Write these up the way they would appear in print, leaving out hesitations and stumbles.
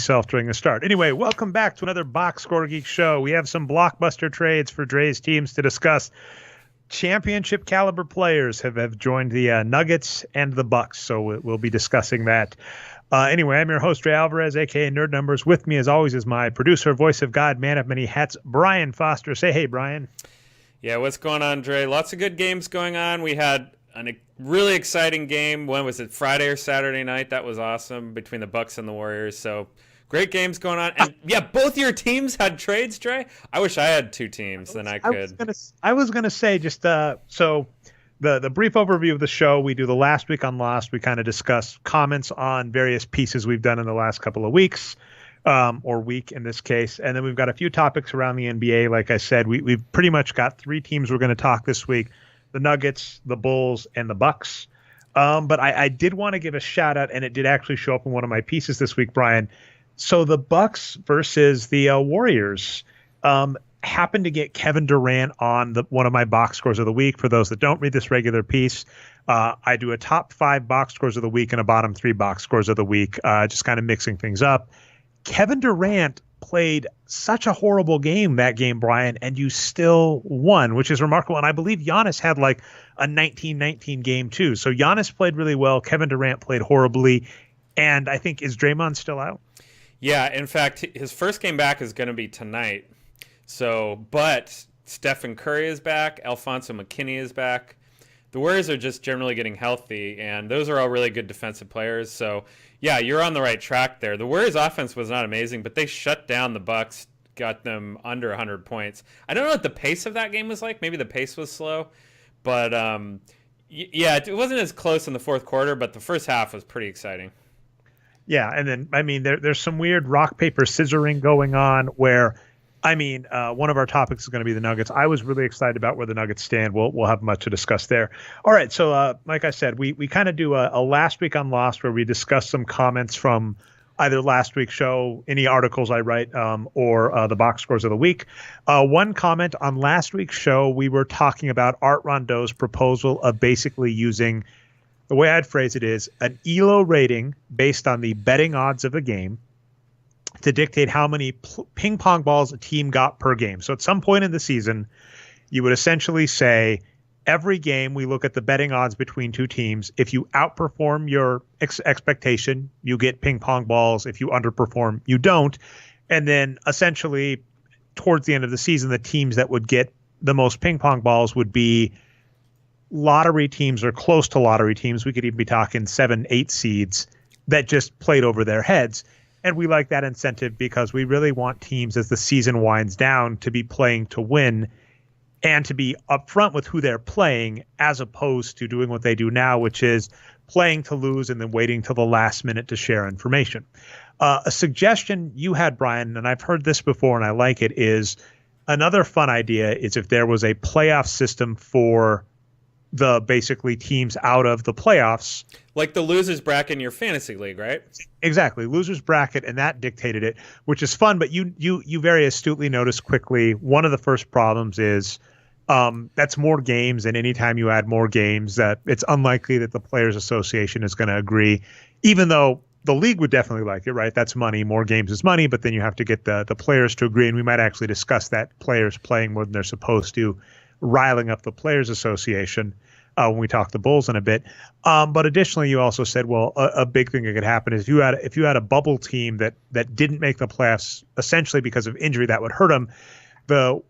myself during the start. Anyway, welcome back to another Boxscore Geeks Show. We have some blockbuster trades for Dre's teams to discuss. Championship caliber players have joined the Nuggets and the Bucks, so we'll be discussing that. Anyway, I'm your host, Dre Alvarez, a.k.a. Nerd Numbers. With me, as always, is my producer, voice of God, man of many hats, Brian Foster. Say hey, Brian. Yeah, what's going on, Dre? Lots of good games going on. We had a really exciting game. When was it, Friday or Saturday night? That was awesome, between the Bucks and the Warriors. So great games going on. And yeah, both your teams had trades, Dre. I wish I had two teams, then I could. I was gonna say just so the brief overview of the show. We do the last week on Lost. We kind of discuss comments on various pieces we've done in the last couple of weeks, or week in this case. And then we've got a few topics around the NBA. Like I said, we've pretty much got three teams we're going to talk this week: the Nuggets, the Bulls, and the Bucks. But I did want to give a shout out, and it did actually show up in one of my pieces this week, Brian. So the Bucks versus the Warriors happened to get Kevin Durant on one of my box scores of the week. For those that don't read this regular piece, I do a top 5 box scores of the week and a bottom 3 box scores of the week, just kind of mixing things up. Kevin Durant played such a horrible game that game, Brian, and you still won, which is remarkable. And I believe Giannis had like a 19-19 game too. So Giannis played really well. Kevin Durant played horribly. And I think, is Draymond still out? Yeah, in fact, his first game back is going to be tonight. So, but Stephen Curry is back. Alfonso McKinney is back. The Warriors are just generally getting healthy, and those are all really good defensive players. So, yeah, you're on the right track there. The Warriors' offense was not amazing, but they shut down the Bucks, got them under 100 points. I don't know what the pace of that game was like. Maybe the pace was slow. But, yeah, it wasn't as close in the fourth quarter, but the first half was pretty exciting. Yeah, and then, I mean, there's some weird rock, paper, scissoring going on where, I mean, one of our topics is going to be the Nuggets. I was really excited about where the Nuggets stand. We'll have much to discuss there. All right, so like I said, we kind of do a last week on Lost where we discuss some comments from either last week's show, any articles I write, or the box scores of the week. One comment on last week's show, we were talking about Art Rondeau's proposal of basically using, the way I'd phrase it is, an ELO rating based on the betting odds of the game to dictate how many ping pong balls a team got per game. So at some point in the season, you would essentially say, every game we look at the betting odds between two teams. If you outperform your expectation, you get ping pong balls. If you underperform, you don't. And then essentially towards the end of the season, the teams that would get the most ping pong balls would be lottery teams or close to lottery teams. We could even be talking 7-8 seeds that just played over their heads. And we like that incentive because we really want teams, as the season winds down, to be playing to win and to be upfront with who they're playing, as opposed to doing what they do now, which is playing to lose and then waiting till the last minute to share information. A suggestion you had, Brian, and I've heard this before and I like it, is another fun idea is if there was a playoff system for the basically teams out of the playoffs. Like the losers bracket in your fantasy league, right? Exactly. Losers bracket, and that dictated it, which is fun. But you very astutely noticed quickly, one of the first problems is that's more games, and anytime you add more games, that it's unlikely that the Players Association is going to agree, even though the league would definitely like it, right? That's money. More games is money, but then you have to get the players to agree, and we might actually discuss that, players playing more than they're supposed to, riling up the Players Association when we talk the Bulls in a bit. But additionally, you also said, well, a big thing that could happen is if you had a bubble team that didn't make the playoffs essentially because of injury, that would hurt them.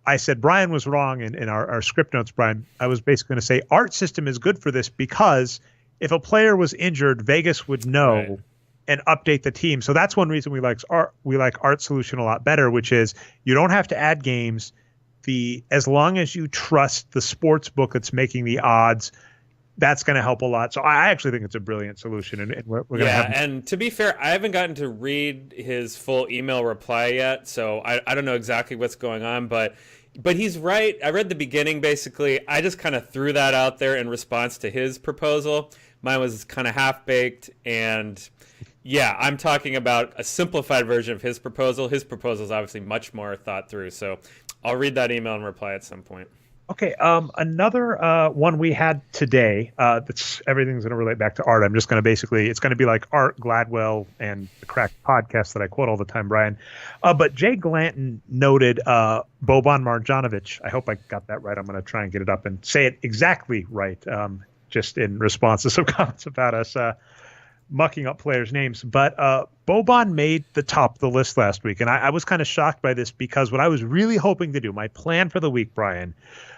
I said Brian was wrong in our script notes, Brian. I was basically going to say Art's system is good for this because if a player was injured, Vegas would know. Right. And update the team. So that's one reason we like Art's solution a lot better, which is you don't have to add games. As long as you trust the sports book that's making the odds, that's going to help a lot. So I actually think it's a brilliant solution. And we're going to have. And to be fair, I haven't gotten to read his full email reply yet, so I don't know exactly what's going on, but he's right. I read the beginning, basically. I just kind of threw that out there in response to his proposal. Mine was kind of half-baked, and yeah, I'm talking about a simplified version of his proposal. His proposal is obviously much more thought through, so I'll read that email and reply at some point. Okay. Another one we had today. That's everything's going to relate back to art. I'm just going to basically, it's going to be like Art Gladwell and the Crack podcast that I quote all the time, Brian. But Jay Glanton noted Boban Marjanovic. I hope I got that right. I'm going to try and get it up and say it exactly right. Just in response to some comments about us mucking up players' names. But Boban made the top of the list last week, and I was kind of shocked by this because what I was really hoping to do, my plan for the week, Brian,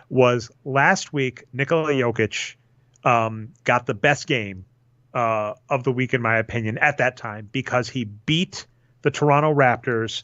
was last week Nikola Jokic got the best game of the week, in my opinion, at that time because he beat the Toronto Raptors,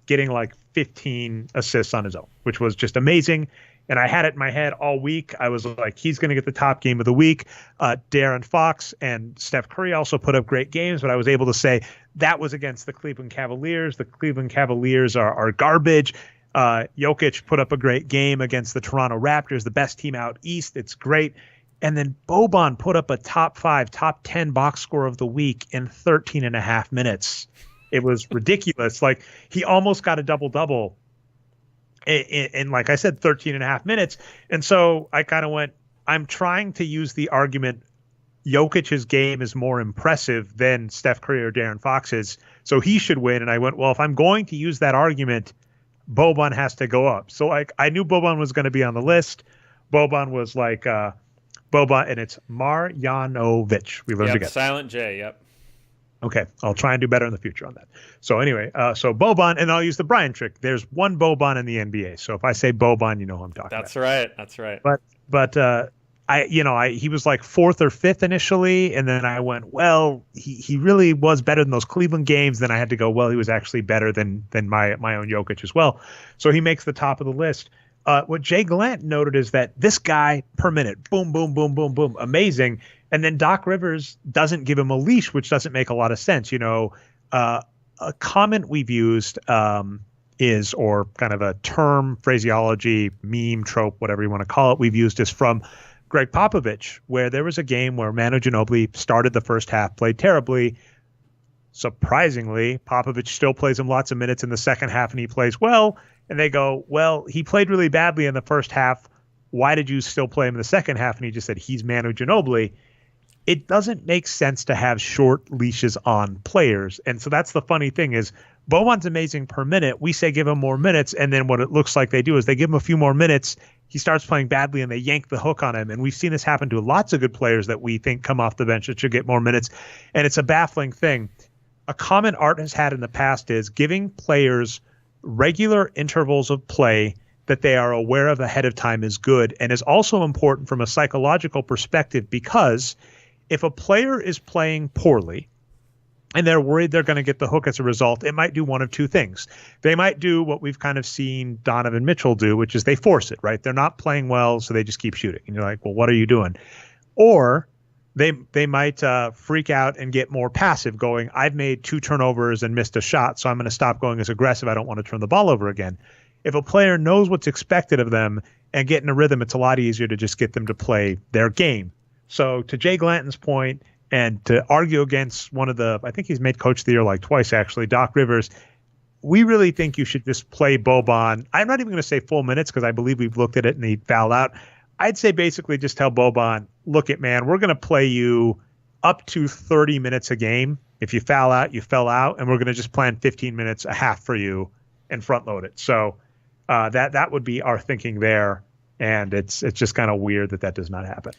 getting like 15 assists on his own, which was just amazing. And I had it in my head all week. I was like, he's going to get the top game of the week. De'Aaron Fox and Steph Curry also put up great games, but I was able to say that was against the Cleveland Cavaliers. The Cleveland Cavaliers are garbage. Jokic put up a great game against the Toronto Raptors, the best team out east. It's great. And then Boban put up a top 5, top 10 box score of the week in 13 and a half minutes. It was ridiculous. Like, he almost got a double-double in, like I said, 13 and a half minutes. And so I kind of went, I'm trying to use the argument Jokic's game is more impressive than Steph Curry or De'Aaron Fox's, so he should win. And I went, well, if I'm going to use that argument, Boban has to go up. So like, I knew Boban was going to be on the list. Boban was like Boban, and it's Marjanovic. We learned again. Silent J. Yep. Okay, I'll try and do better in the future on that. So anyway, so Boban, and I'll use the Brian trick. There's one Boban in the NBA. So if I say Boban, you know who I'm talking about. That's right. That's right. But he was like 4th or 5th initially, and then I went, well, he really was better than those Cleveland games. Then I had to go, well, he was actually better than my own Jokic as well. So he makes the top of the list. What Jay Gallant noted is that this guy per minute, boom, boom, boom, boom, boom, amazing. And then Doc Rivers doesn't give him a leash, which doesn't make a lot of sense. You know, a comment we've used is, or kind of a term, phraseology, meme, trope, whatever you want to call it, we've used is from Greg Popovich, where there was a game where Manu Ginobili started the first half, played terribly. Surprisingly, Popovich still plays him lots of minutes in the second half, and he plays well. And they go, well, he played really badly in the first half. Why did you still play him in the second half? And he just said, he's Manu Ginobili. It doesn't make sense to have short leashes on players. And so that's the funny thing is Boban's amazing per minute. We say give him more minutes. And then what it looks like they do is they give him a few more minutes. He starts playing badly and they yank the hook on him. And we've seen this happen to lots of good players that we think come off the bench that should get more minutes. And it's a baffling thing. A comment Art has had in the past is giving players regular intervals of play that they are aware of ahead of time is good, and is also important from a psychological perspective, because if a player is playing poorly and they're worried they're going to get the hook as a result, it might do one of two things. They might do what we've kind of seen Donovan Mitchell do, which is they force it, right? They're not playing well, so they just keep shooting. And you're like, well, what are you doing? Or they might freak out and get more passive, going, I've made 2 turnovers and missed a shot, so I'm going to stop going as aggressive. I don't want to turn the ball over again. If a player knows what's expected of them and get in a rhythm, it's a lot easier to just get them to play their game. So to Jay Glanton's point, and to argue against one of the, I think he's made coach of the year like twice, actually, Doc Rivers, we really think you should just play Boban. I'm not even going to say full minutes because I believe we've looked at it and he fouled out. I'd say basically just tell Boban, look it, man, we're going to play you up to 30 minutes a game. If you foul out, you fell out, and we're going to just plan 15 minutes a half for you and front load it. So that would be our thinking there. And it's just kind of weird that does not happen.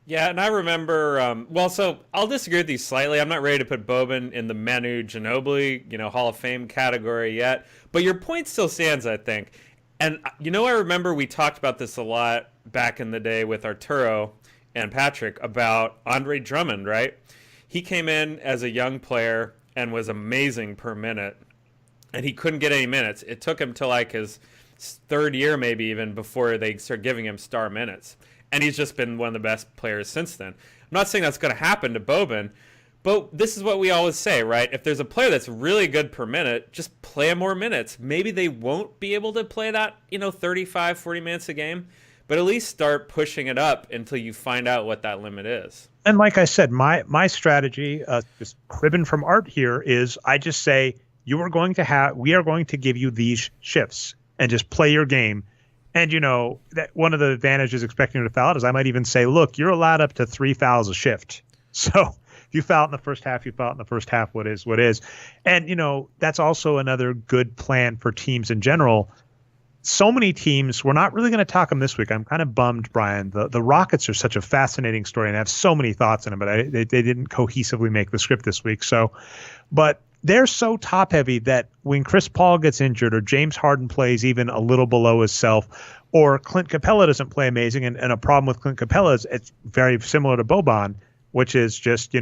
Yeah, and I remember, so I'll disagree with you slightly. I'm not ready to put Boban in the Manu Ginobili, Hall of Fame category yet. But your point still stands, I think. And, I remember we talked about this a lot back in the day with Arturo and Patrick about Andre Drummond, right? He came in as a young player and was amazing per minute, and he couldn't get any minutes. It took him to like his 3rd year maybe even before they started giving him star minutes. And he's just been one of the best players since then. I'm not saying that's going to happen to Boban, but this is what we always say, right? If there's a player that's really good per minute, just play him more minutes. Maybe they won't be able to play that, 35, 40 minutes a game, but at least start pushing it up until you find out what that limit is. And like I said, my strategy, just cribbing from Art here, is I just say we are going to give you these shifts and just play your game. And, that one of the advantages expecting him to foul out is I might even say, look, you're allowed up to 3 fouls a shift. So if you foul out in the first half, you foul out in the first half, what is. And, that's also another good plan for teams in general. So many teams, we're not really going to talk them this week. I'm kind of bummed, Brian. The Rockets are such a fascinating story, and I have so many thoughts on them, but they didn't cohesively make the script this week. But they're so top heavy that when Chris Paul gets injured or James Harden plays even a little below his self, or Clint Capella doesn't play amazing, and a problem with Clint Capella is it's very similar to Boban, which is just,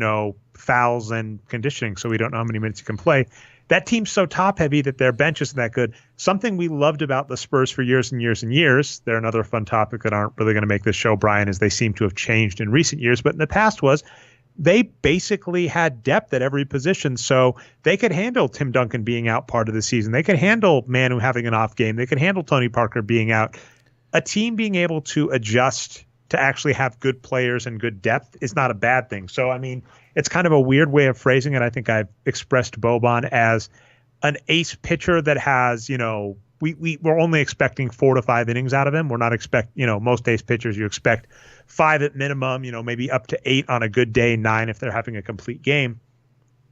fouls and conditioning, so we don't know how many minutes he can play. That team's so top-heavy that their bench isn't that good. Something we loved about the Spurs for years and years and years, they're another fun topic that aren't really going to make this show, Brian, is they seem to have changed in recent years, but in the past was they basically had depth at every position, so they could handle Tim Duncan being out part of the season. They could handle Manu having an off game. They could handle Tony Parker being out. A team being able to adjust to actually have good players and good depth is not a bad thing. So, it's kind of a weird way of phrasing it. I think I've expressed Boban as an ace pitcher that has, we're only expecting 4 to 5 innings out of him. We're not most ace pitchers, you expect 5 at minimum, maybe up to 8 on a good day, 9 if they're having a complete game.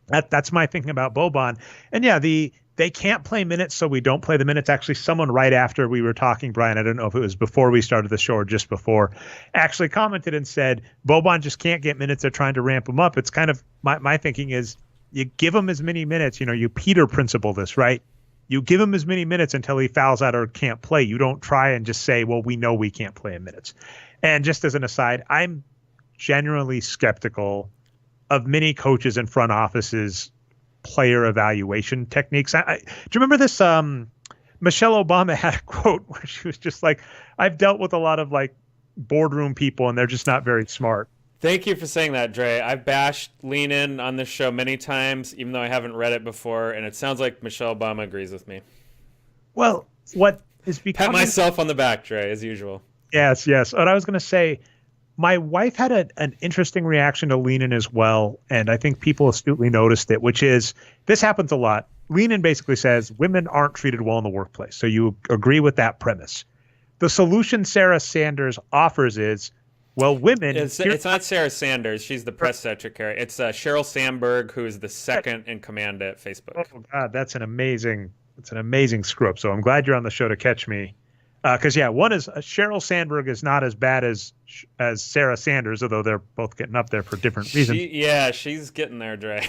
That's my thinking about Boban. And yeah, they can't play minutes, so we don't play the minutes. Actually, someone right after we were talking, Brian, I don't know if it was before we started the show or just before, actually commented and said, Boban just can't get minutes. They're trying to ramp him up. It's kind of my thinking is you give him as many minutes. You Peter principle this, right? You give him as many minutes until he fouls out or can't play. You don't try and just say, well, we know we can't play in minutes. And just as an aside, I'm generally skeptical of many coaches and front offices player evaluation techniques. Do you remember this? Michelle Obama had a quote where she was just like, I've dealt with a lot of boardroom people and they're just not very smart. Thank you for saying that, Dre. I've bashed Lean In on this show many times, even though I haven't read it before, and it sounds like Michelle Obama agrees with me. Well, what is becoming... Pat myself on the back, Dre, as usual. Yes. And I was going to say, my wife had an interesting reaction to Lean In as well, and I think people astutely noticed it, which is, this happens a lot. Lean In basically says women aren't treated well in the workplace, so you agree with that premise. The solution Sarah Sanders offers is, well, women... It's not Sarah Sanders. She's the press secretary. It's Sheryl Sandberg, who is the second in command at Facebook. Oh, God, that's an amazing screw-up, so I'm glad you're on the show to catch me. Because, one is Sheryl Sandberg is not as bad as Sarah Sanders, although they're both getting up there for different reasons. She's getting there, Dre.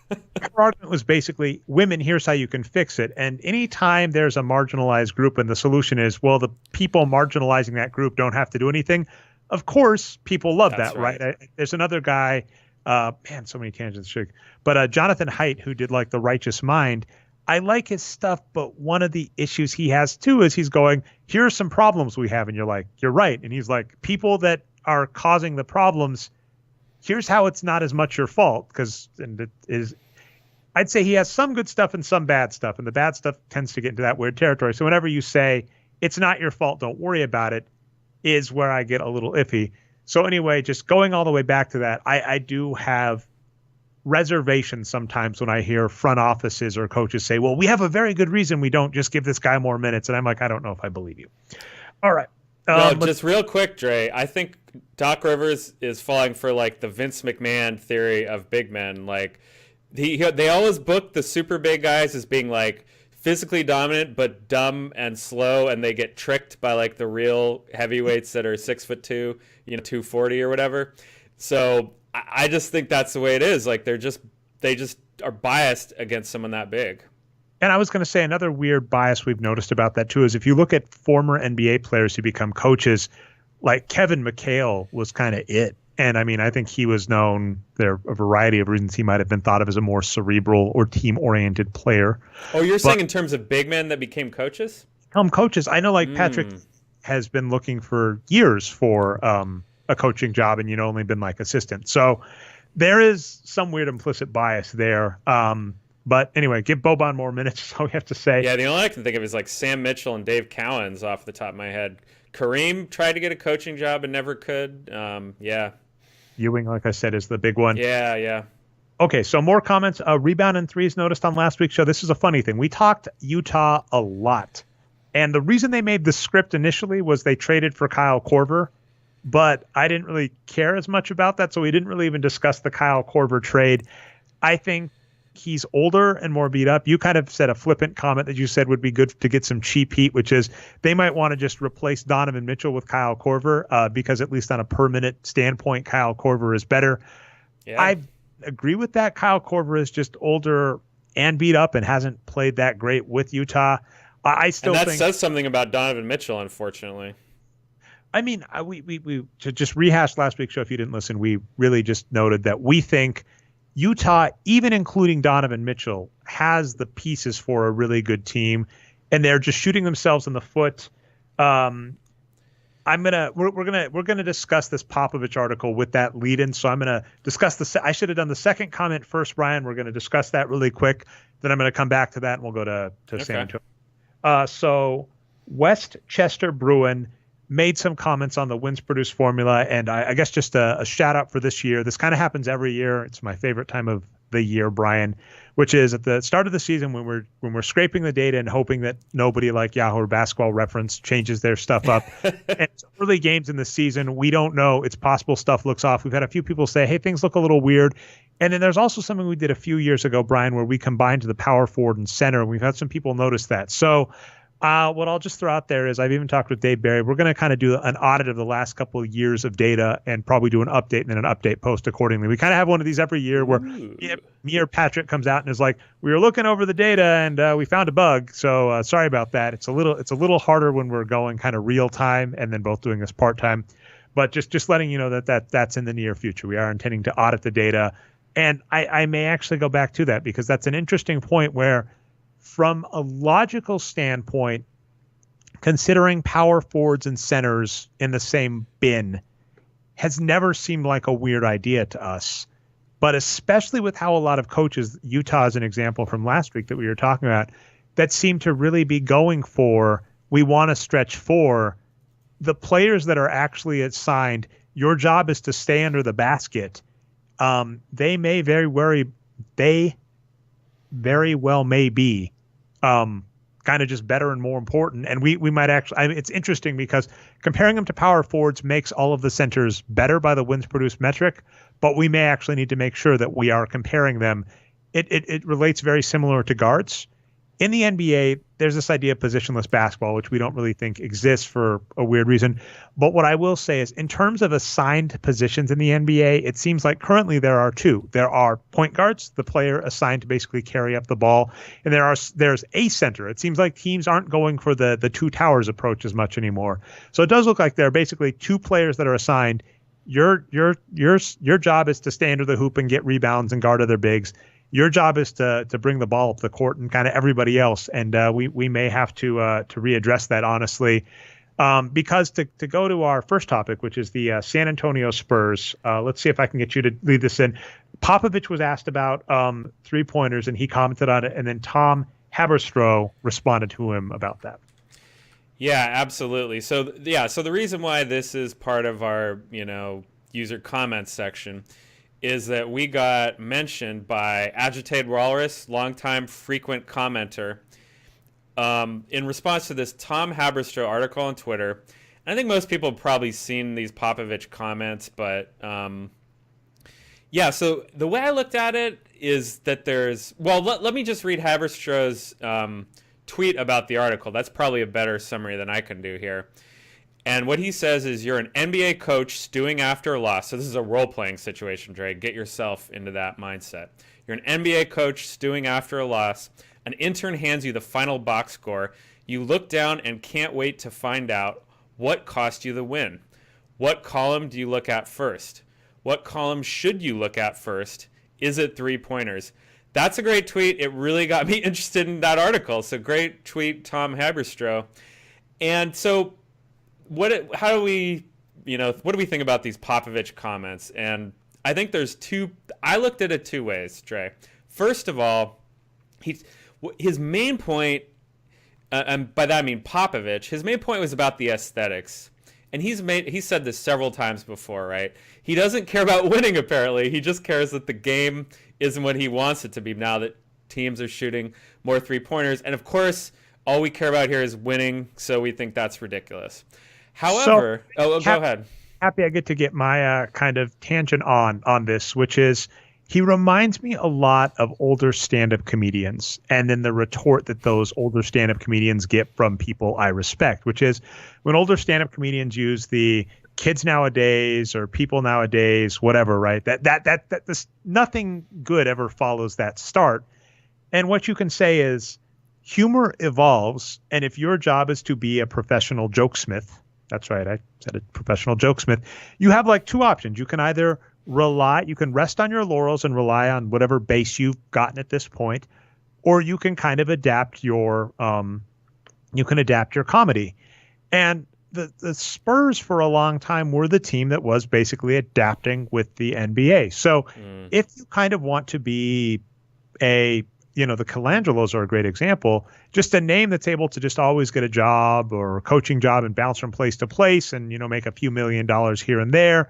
Her argument was basically, women, here's how you can fix it. And anytime there's a marginalized group and the solution is, well, the people marginalizing that group don't have to do anything, of course, people love that, right? There's another guy, so many tangents, but Jonathan Haidt, who did The Righteous Mind. I like his stuff, but one of the issues he has too is he's going, here are some problems we have. And you're like, you're right. And he's like, people that are causing the problems, here's how it's not as much your fault. I'd say he has some good stuff and some bad stuff. And the bad stuff tends to get into that weird territory. So whenever you say, it's not your fault, don't worry about it, is where I get a little iffy. So anyway, just going all the way back to that, I do have reservations sometimes when I hear front offices or coaches say, well, we have a very good reason we don't just give this guy more minutes. And I'm like, I don't know if I believe you. All right. Just real quick, Dre, I think Doc Rivers is falling for the Vince McMahon theory of big men. They always book the super big guys as being physically dominant, but dumb and slow. And they get tricked by the real heavyweights that are 6'2", 240 or whatever. So I just think that's the way it is. They just are biased against someone that big. And I was going to say another weird bias we've noticed about that too is if you look at former NBA players who become coaches, Kevin McHale was kind of it. And I think he was known, there are a variety of reasons he might have been thought of as a more cerebral or team-oriented player. Oh, you're saying in terms of big men that became coaches? Coaches. I know Patrick has been looking for years for a coaching job and only been assistant. So there is some weird implicit bias there. But anyway, give Boban more minutes. That's all we have to say. Yeah, the only I can think of is Sam Mitchell and Dave Cowens off the top of my head. Kareem tried to get a coaching job and never could. Ewing, like I said, is the big one. Yeah. Okay, so more comments. Rebound and threes noticed on last week's show. This is a funny thing. We talked Utah a lot. And the reason they made the script initially was they traded for Kyle Korver, but I didn't really care as much about that, so we didn't really even discuss the Kyle Korver trade. I think he's older and more beat up. You kind of said a flippant comment that you said would be good to get some cheap heat, which is they might want to just replace Donovan Mitchell with Kyle Korver because at least on a per minute standpoint, Kyle Korver is better. Yeah. I agree with that. Kyle Korver is just older and beat up and hasn't played that great with Utah. I still think that says something about Donovan Mitchell, unfortunately. I mean, we to just rehash last week's show, if you didn't listen, we really just noted that we think Utah, even including Donovan Mitchell, has the pieces for a really good team, and they're just shooting themselves in the foot. We're gonna discuss this Popovich article with that lead-in, so I'm gonna discuss I should have done the second comment first, Brian. We're gonna discuss that really quick, then I'm gonna come back to that, and we'll go to San Antonio. So Westchester Bruin made some comments on the wins produced formula, and I guess just a shout out for this year. This kind of happens every year. It's my favorite time of the year, Brian, which is at the start of the season when we're scraping the data and hoping that nobody like Yahoo or Basketball Reference changes their stuff up. And it's early games in the season. We don't know. It's possible stuff looks off. We've had a few people say, hey, things look a little weird. And then there's also something we did a few years ago, Brian, where we combined the power forward and center. And we've had some people notice that. So what I'll just throw out there is I've even talked with Dave Barry. We're going to kind of do an audit of the last couple of years of data and probably do an update and then an update post accordingly. We kind of have one of these every year where me or Patrick comes out and is like, we were looking over the data and we found a bug. So sorry about that. It's a little harder when we're going kind of real time and then both doing this part time. But just letting you know that's in the near future. We are intending to audit the data. And I may actually go back to that because that's an interesting point where from a logical standpoint, considering power forwards and centers in the same bin has never seemed like a weird idea to us. But especially with how a lot of coaches, Utah is an example from last week that we were talking about, that seem to really be going for, we want to stretch for the players that are actually assigned, your job is to stay under the basket. They very well may be kind of just better and more important. And we might actually, it's interesting because comparing them to power forwards makes all of the centers better by the wins produced metric, but we may actually need to make sure that we are comparing them. It relates very similar to guards. In the NBA, there's this idea of positionless basketball, which we don't really think exists for a weird reason. But what I will say is in terms of assigned positions in the NBA, it seems like currently there are two. There are point guards, the player assigned to basically carry up the ball. And there's a center. It seems like teams aren't going for the two towers approach as much anymore. So it does look like there are basically two players that are assigned. Your job is to stay under the hoop and get rebounds and guard other bigs. Your job is to bring the ball up the court and kind of everybody else. And we may have to readdress that, honestly, because to go to our first topic, which is the San Antonio Spurs. Let's see if I can get you to lead this in. Popovich was asked about 3-pointers and he commented on it. And then Tom Haberstroh responded to him about that. Yeah, absolutely. So the reason why this is part of our, user comments section is that we got mentioned by Agitated Walrus, longtime frequent commenter, in response to this Tom Haberstroh article on Twitter. And I think most people have probably seen these Popovich comments, but so the way I looked at it is that let me just read Haberstroh's tweet about the article. That's probably a better summary than I can do here. And what he says is, you're an NBA coach stewing after a loss. So this is a role-playing situation, Dre. Get yourself into that mindset. You're an NBA coach stewing after a loss. An intern hands you the final box score. You look down and can't wait to find out what cost you the win. What column do you look at first? What column should you look at first? Is it 3-pointers? That's a great tweet. It really got me interested in that article. So great tweet, Tom Haberstroh. And so what do we think about these Popovich comments? And I think I looked at it two ways, Trey. First of all, his main point, and by that I mean Popovich, his main point was about the aesthetics. And he's said this several times before, right? He doesn't care about winning, apparently. He just cares that the game isn't what he wants it to be now that teams are shooting more 3-pointers. And of course, all we care about here is winning, so we think that's ridiculous. However, go ahead. Happy I get my kind of tangent on this, which is he reminds me a lot of older stand-up comedians, and then the retort that those older stand-up comedians get from people I respect, which is when older stand-up comedians use the kids nowadays or people nowadays, whatever, right? That this, nothing good ever follows that start. And what you can say is humor evolves, and if your job is to be a professional jokesmith, that's right, I said a professional jokesmith, you have like two options. You can either you can rest on your laurels and rely on whatever base you've gotten at this point, or you can kind of adapt your comedy. And the Spurs for a long time were the team that was basically adapting with the NBA. So if you kind of want to be the Colangelos are a great example, just a name that's able to just always get a job or a coaching job and bounce from place to place and, make a few $1 million here and there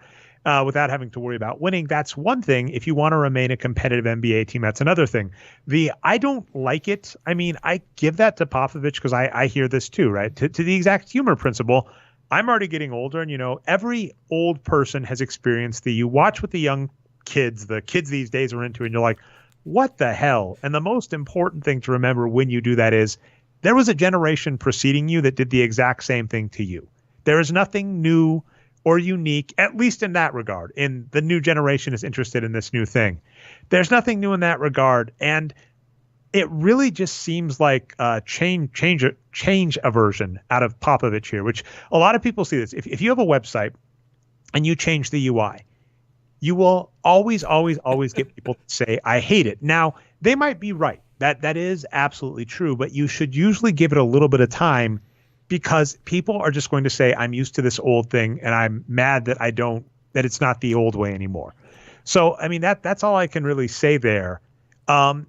without having to worry about winning. That's one thing. If you want to remain a competitive NBA team, that's another thing. I don't like it. I mean, I give that to Popovich because I hear this too, right? To the exact humor principle. I'm already getting older, and, every old person has experienced you watch what the young kids, these days are into, and you're like, what the hell? And the most important thing to remember when you do that is there was a generation preceding you that did the exact same thing to you. There is nothing new or unique, at least in that regard. And the new generation is interested in this new thing. There's nothing new in that regard. And it really just seems like change aversion out of Popovich here, which a lot of people see this. If you have a website and you change the UI, you will always get people to say, I hate it. Now, they might be right. That is absolutely true, but you should usually give it a little bit of time because people are just going to say, I'm used to this old thing and I'm mad that that it's not the old way anymore. So, I mean, that's all I can really say there about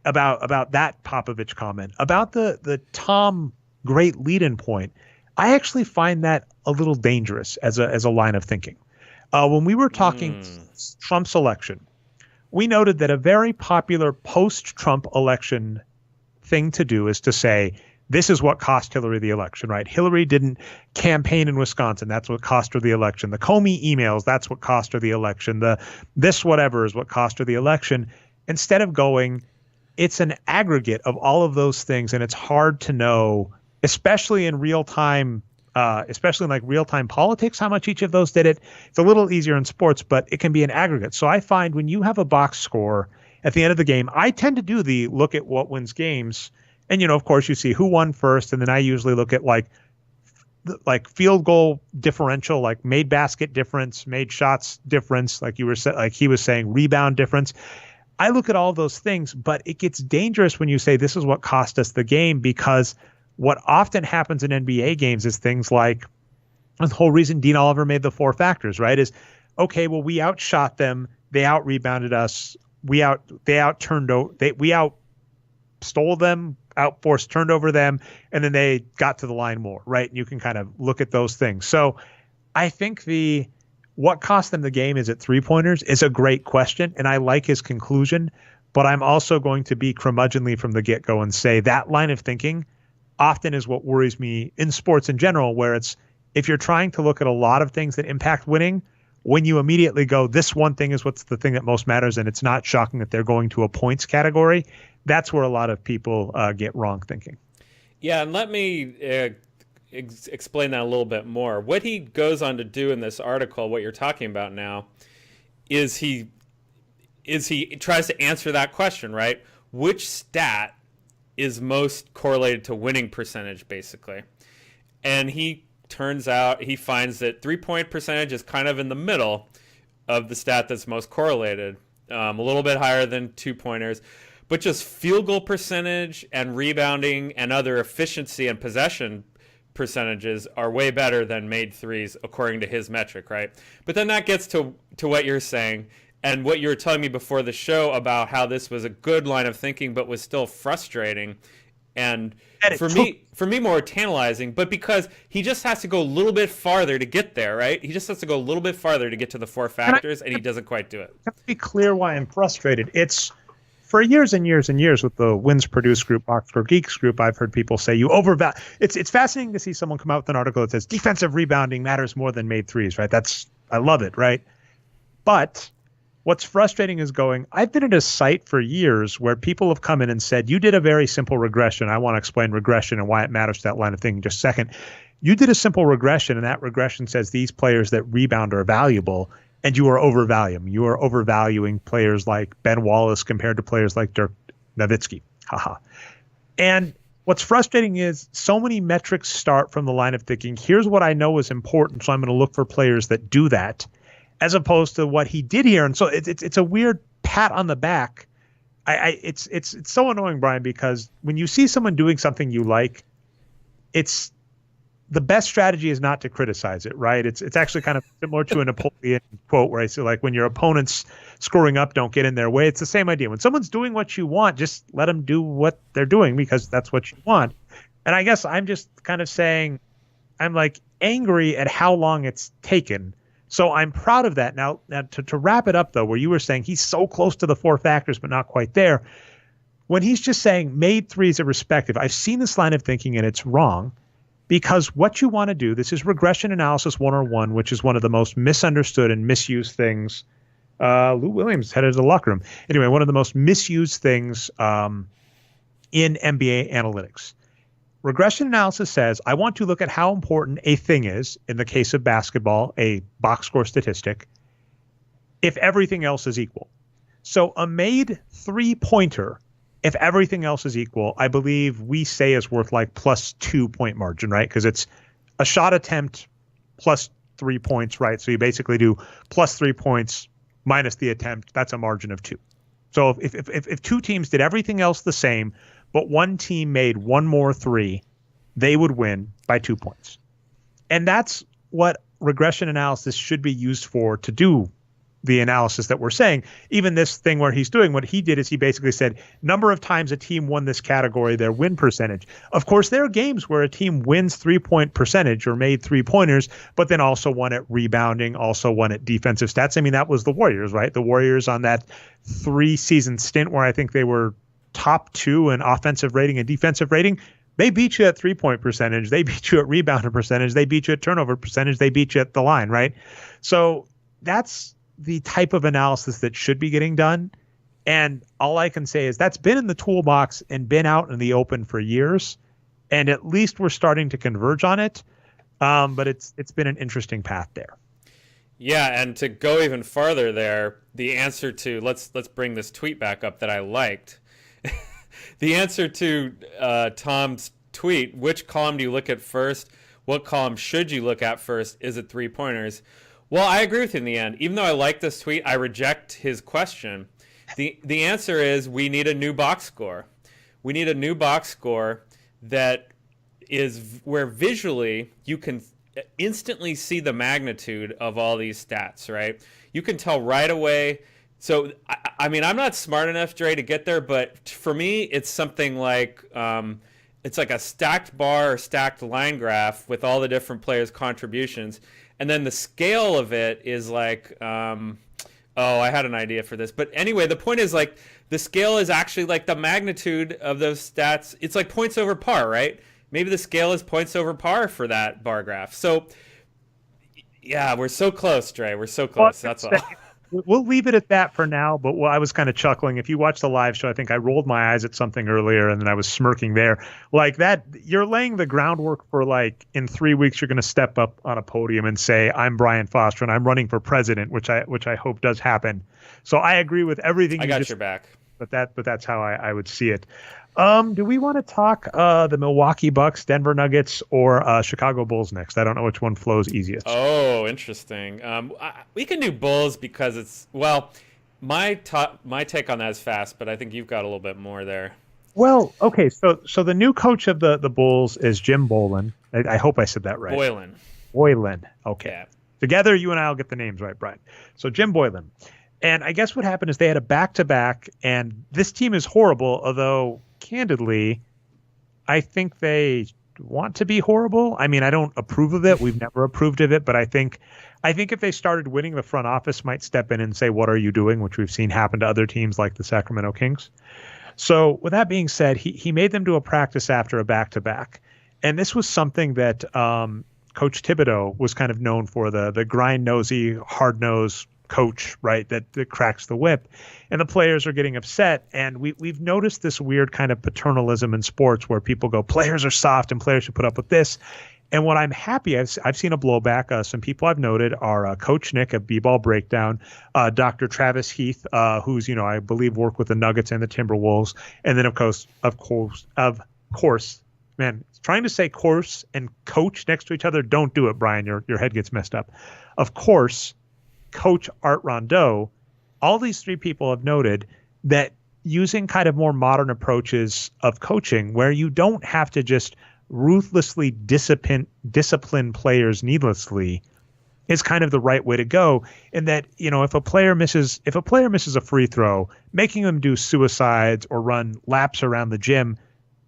that Popovich comment. About the Tom great lead-in point, I actually find that a little dangerous as a line of thinking. When we were talking Trump's election, we noted that a very popular post-Trump election thing to do is to say, this is what cost Hillary the election, right? Hillary didn't campaign in Wisconsin. That's what cost her the election. The Comey emails, that's what cost her the election. The this whatever is what cost her the election. Instead of going, it's an aggregate of all of those things, and it's hard to know, especially in real time, especially in like real-time politics, how much each of those did it. It's a little easier in sports, but it can be an aggregate. So I find when you have a box score at the end of the game, I tend to do the look at what wins games. And, of course, you see who won first. And then I usually look at like field goal differential, like made basket difference, made shots difference, like he was saying, rebound difference. I look at all those things, but it gets dangerous when you say this is what cost us the game, because what often happens in NBA games is things like the whole reason Dean Oliver made the 4 factors, right? Is, okay, well, we outshot them. They out rebounded us. We stole them, outforced, turned over them, and then they got to the line more, right? And you can kind of look at those things. So I think what cost them the game, is it 3-pointers, is a great question. And I like his conclusion, but I'm also going to be curmudgeonly from the get-go and say that line of thinking often is what worries me in sports in general, where it's, if you're trying to look at a lot of things that impact winning, when you immediately go, this one thing is what's the thing that most matters, and it's not shocking that they're going to a points category, that's where a lot of people get wrong thinking. Yeah, and let me explain that a little bit more. What he goes on to do in this article, what you're talking about now, is he tries to answer that question, right? Which stat is most correlated to winning percentage, basically? And he finds that 3-point percentage is kind of in the middle of the stat that's most correlated, a little bit higher than 2-pointers. But just field goal percentage and rebounding and other efficiency and possession percentages are way better than made threes, according to his metric, right? But then that gets to what you're saying and what you were telling me before the show about how this was a good line of thinking, but was still frustrating. And for me, more tantalizing, but because he just has to go a little bit farther to get there, right? He just has to go a little bit farther to get to the 4 factors, and he doesn't quite do it. I have to be clear why I'm frustrated. It's for years and years and years with the Wins Produced group, Boxscore Geeks group, I've heard people say you overvalue. It's fascinating to see someone come out with an article that says defensive rebounding matters more than made threes, right? I love it, right? But what's frustrating is I've been at a site for years where people have come in and said, you did a very simple regression. I want to explain regression and why it matters to that line of thinking in just a second. You did a simple regression, and that regression says these players that rebound are valuable, and you are overvaluing. You are overvaluing players like Ben Wallace compared to players like Dirk Nowitzki. Haha. And what's frustrating is so many metrics start from the line of thinking, here's what I know is important, so I'm going to look for players that do that, as opposed to what he did here. And so it's a weird pat on the back. It's so annoying, Brian, because when you see someone doing something you like, the best strategy is not to criticize it, right? It's actually kind of similar to a Napoleon quote where I say, like, when your opponent's screwing up, don't get in their way. It's the same idea. When someone's doing what you want, just let them do what they're doing because that's what you want. And I guess I'm just kind of saying, I'm like angry at how long it's taken. So I'm proud of that. Now to wrap it up, though, where you were saying he's so close to the four factors, but not quite there. When he's just saying made threes irrespective, I've seen this line of thinking and it's wrong. Because what you want to do, this is regression analysis 101, which is one of the most misunderstood and misused things. Lou Williams headed to the locker room. Anyway, one of the most misused things in NBA analytics. Regression analysis says, I want to look at how important a thing is, in the case of basketball, a box score statistic, if everything else is equal. So a made three-pointer, if everything else is equal, I believe we say is worth like plus 2 point margin, right? Because it's a shot attempt plus 3 points, right? So you basically do plus 3 points minus the attempt. That's a margin of 2. So if two teams did everything else the same, but one team made one more three, they would win by 2 points. And that's what regression analysis should be used for, to do the analysis that we're saying. Even this thing where he's doing, what he did is he basically said, number of times a team won this category, their win percentage. Of course, there are games where a team wins 3-point percentage or made 3-pointers, but then also won at rebounding, also won at defensive stats. I mean, that was the Warriors, right? The Warriors on that 3-season stint where I think they were top 2 in offensive rating and defensive rating. They beat you at 3-point percentage. They beat you at rebound percentage. They beat you at turnover percentage. They beat you at the line, right? So that's the type of analysis that should be getting done. And all I can say is that's been in the toolbox and been out in the open for years. And at least we're starting to converge on it. But it's been an interesting path there. Yeah, and to go even farther there, the answer to, let's bring this tweet back up that I liked. The answer to Tom's tweet, which column do you look at first? What column should you look at first? Is it 3-pointers? Well, I agree with you in the end. Even though I like this tweet, I reject his question. The answer is we need a new box score. We need a new box score that is where visually you can instantly see the magnitude of all these stats, right? You can tell right away. So, I mean, I'm not smart enough, Dre, to get there, but for me, it's something like it's like a stacked bar or stacked line graph with all the different players' contributions. And then the scale of it is like, I had an idea for this. But anyway, the point is, like, the scale is actually like the magnitude of those stats. It's like points over par, right? Maybe the scale is points over par for that bar graph. So, yeah, we're so close, Dre. We're so close. That's all. We'll leave it at that for now, but I was kind of chuckling. If you watch the live show, I think I rolled my eyes at something earlier and then I was smirking there. Like that, you're laying the groundwork for, like, in 3 weeks, you're going to step up on a podium and say, I'm Brian Foster and I'm running for president, which I hope does happen. So I agree with everything. I got your back. But that's how I would see it. Do we want to talk the Milwaukee Bucks, Denver Nuggets, or Chicago Bulls next? I don't know which one flows easiest. Oh, interesting. We can do Bulls because it's, well, my take on that is fast, but I think you've got a little bit more there. Well, okay, so the new coach of the Bulls is Jim Boylen. I hope I said that right. Boylen. Okay. Yeah. Together, you and I will get the names right, Brian. So Jim Boylen. And I guess what happened is they had a back-to-back, and this team is horrible, although, candidly, I think they want to be horrible. I mean, I don't approve of it. We've never approved of it, but I think I think if they started winning, the front office might step in and say, what are you doing? Which we've seen happen to other teams like the Sacramento Kings. So with that being said, he made them do a practice after a back-to-back. And this was something that Coach Thibodeau was kind of known for, the grind-nosy, hard-nosed coach, right, that cracks the whip. And the players are getting upset. And we've noticed this weird kind of paternalism in sports where people go, players are soft and players should put up with this. And what I'm happy, I've seen a blowback. Some people I've noted are Coach Nick of B-Ball Breakdown, Dr. Travis Heath, who's, I believe worked with the Nuggets and the Timberwolves. And then, of course, man, trying to say course and coach next to each other, don't do it, Brian. Your head gets messed up. Of course, Coach Art Rondeau. All these three people have noted that using kind of more modern approaches of coaching where you don't have to just ruthlessly discipline players needlessly is kind of the right way to go. In that, if a player misses a free throw, making them do suicides or run laps around the gym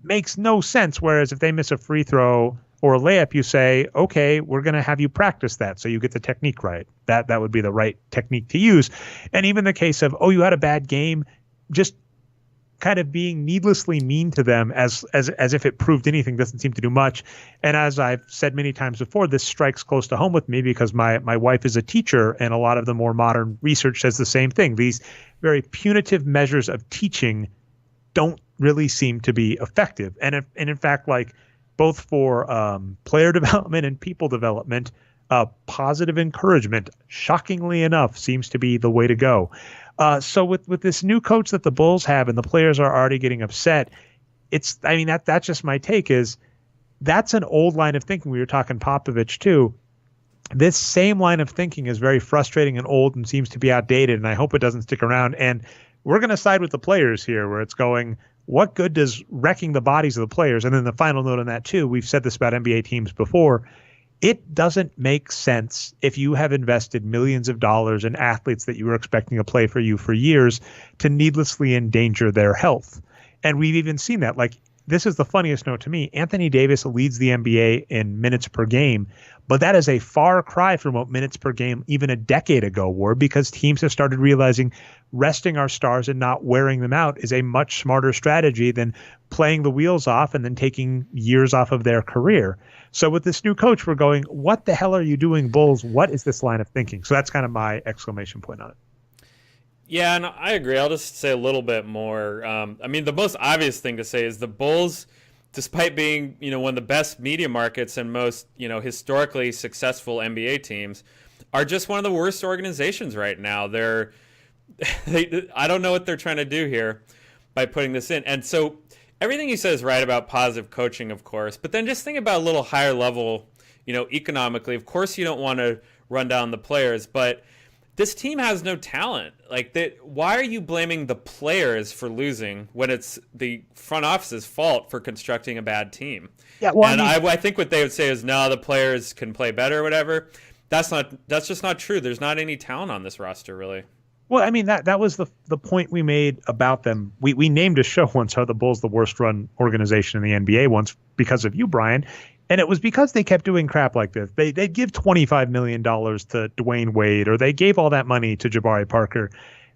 makes no sense. Whereas if they miss a free throw or a layup, you say, okay, we're going to have you practice that so you get the technique right. That would be the right technique to use. And even the case of, you had a bad game, just kind of being needlessly mean to them as if it proved anything doesn't seem to do much. And as I've said many times before, this strikes close to home with me because my wife is a teacher, and a lot of the more modern research says the same thing. These very punitive measures of teaching don't really seem to be effective. And in fact, like both for player development and people development, positive encouragement, shockingly enough, seems to be the way to go. So with this new coach that the Bulls have and the players are already getting upset, that's just my take is that's an old line of thinking. We were talking Popovich too. This same line of thinking is very frustrating and old and seems to be outdated, and I hope it doesn't stick around. And we're going to side with the players here where it's going, what good does wrecking the bodies of the players? And then the final note on that too, we've said this about NBA teams before, it doesn't make sense if you have invested millions of dollars in athletes that you were expecting to play for you for years to needlessly endanger their health. And we've even seen that. Like, this is the funniest note to me. Anthony Davis leads the NBA in minutes per game, but that is a far cry from what minutes per game even a decade ago were, because teams have started realizing resting our stars and not wearing them out is a much smarter strategy than playing the wheels off and then taking years off of their career. So with this new coach, we're going, what the hell are you doing, Bulls? What is this line of thinking? So that's kind of my exclamation point on it. Yeah, and I agree. I'll just say a little bit more. The most obvious thing to say is the Bulls, despite being, one of the best media markets and most, historically successful NBA teams, are just one of the worst organizations right now. I don't know what they're trying to do here by putting this in. And so everything you said is right about positive coaching, of course, but then just think about a little higher level, economically. Of course, you don't want to run down the players, but this team has no talent. Why are you blaming the players for losing when it's the front office's fault for constructing a bad team? Yeah, well, I think what they would say is, no, the players can play better or whatever. That's just not true. There's not any talent on this roster, really. Well, that was the point we made about them. We named a show once, Are the Bulls the Worst Run Organization in the NBA once, because of you, Brian. And it was because they kept doing crap like this. They'd give $25 million to Dwayne Wade, or they gave all that money to Jabari Parker.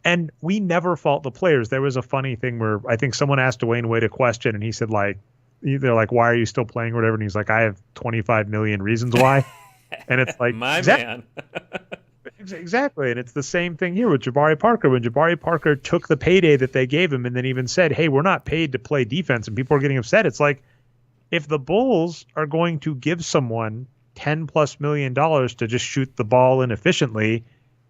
And we never fault the players. There was a funny thing where I think someone asked Dwayne Wade a question, and he said, they're like, why are you still playing or whatever? And he's like, I have 25 million reasons why. And it's like, man. Exactly. And it's the same thing here with Jabari Parker. When Jabari Parker took the payday that they gave him and then even said, hey, we're not paid to play defense, and people are getting upset, it's like, if the Bulls are going to give someone $10+ million to just shoot the ball inefficiently,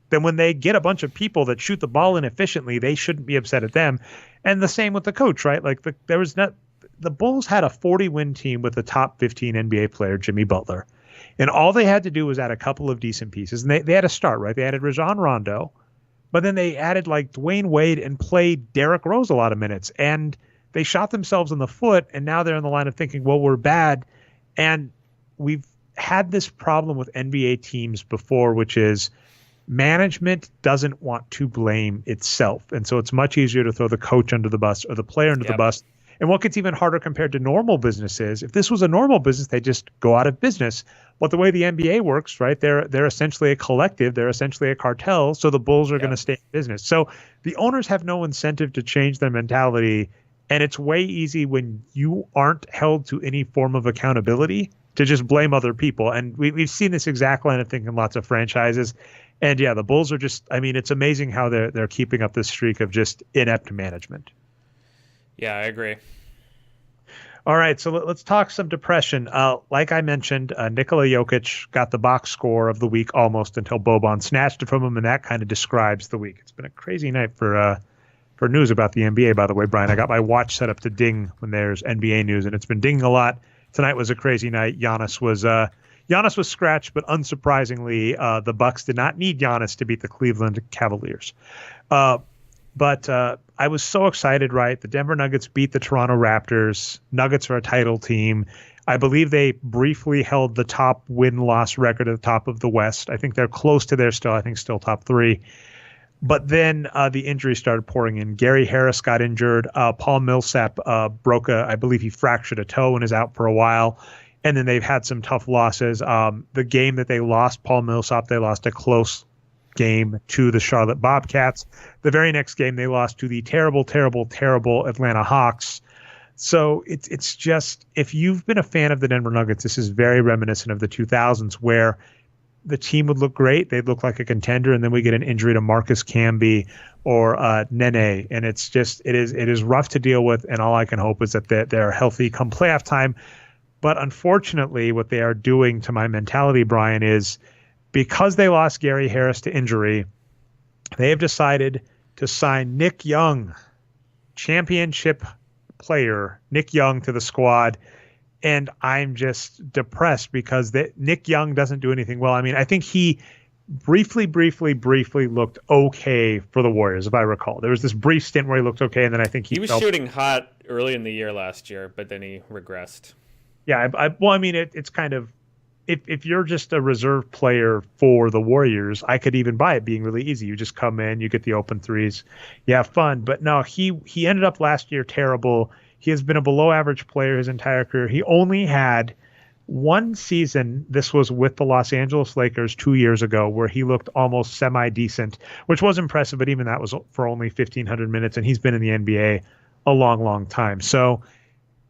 then when they get a bunch of people that shoot the ball inefficiently, they shouldn't be upset at them. And the same with the coach, right? Like the Bulls had a 40-win team with a top 15 NBA player, Jimmy Butler. And all they had to do was add a couple of decent pieces. And they had to start, right? They added Rajon Rondo, but then they added Dwayne Wade and played Derrick Rose a lot of minutes. And they shot themselves in the foot, and now they're in the line of thinking, well, we're bad. And we've had this problem with NBA teams before, which is management doesn't want to blame itself. And so it's much easier to throw the coach under the bus or the player under the bus. And what gets even harder compared to normal businesses, if this was a normal business, they just go out of business. But the way the NBA works, right, they're essentially a collective, they're essentially a cartel, so the Bulls are going to stay in business. So the owners have no incentive to change their mentality, and it's way easy when you aren't held to any form of accountability to just blame other people. And we've seen this exact line of thinking in lots of franchises. And yeah, the Bulls are just, I mean, it's amazing how they're keeping up this streak of just inept management. Yeah, I agree. All right, so let's talk some depression. Like I mentioned, Nikola Jokic got the box score of the week almost until Boban snatched it from him, and that kind of describes the week. It's been a crazy night for news about the NBA, by the way, Brian. I got my watch set up to ding when there's NBA news, and it's been dinging a lot. Tonight was a crazy night. Giannis was scratched, but unsurprisingly, the Bucks did not need Giannis to beat the Cleveland Cavaliers. But I was so excited, right? The Denver Nuggets beat the Toronto Raptors. Nuggets are a title team. I believe they briefly held the top win-loss record at the top of the West. I think they're close to there still. I think still top three. But then the injuries started pouring in. Gary Harris got injured. Paul Millsap I believe he fractured a toe and is out for a while. And then they've had some tough losses. The game that they lost, Paul Millsap, they lost a close game to the Charlotte Bobcats. The very next game they lost to the terrible, terrible, terrible Atlanta Hawks. So it's just, if you've been a fan of the Denver Nuggets, this is very reminiscent of the 2000s where the team would look great. They'd look like a contender, and then we get an injury to Marcus Camby or Nene, and it is rough to deal with, and all I can hope is that they're healthy come playoff time. But unfortunately, what they are doing to my mentality, Brian, is because they lost Gary Harris to injury, they have decided to sign Nick Young, championship player, Nick Young, to the squad. And I'm just depressed because Nick Young doesn't do anything well. I mean, I think he briefly looked okay for the Warriors, if I recall. There was this brief stint where he looked okay, and then I think he was shooting hot early in the year last year, but then he regressed. Yeah, well, I mean, it's kind of, if you're just a reserve player for the Warriors, I could even buy it being really easy. You just come in, you get the open threes, you have fun. But no, he ended up last year terrible. He has been a below-average player his entire career. He only had one season, this was with the Los Angeles Lakers 2 years ago, where he looked almost semi-decent, which was impressive, but even that was for only 1,500 minutes, and he's been in the NBA a long, long time. So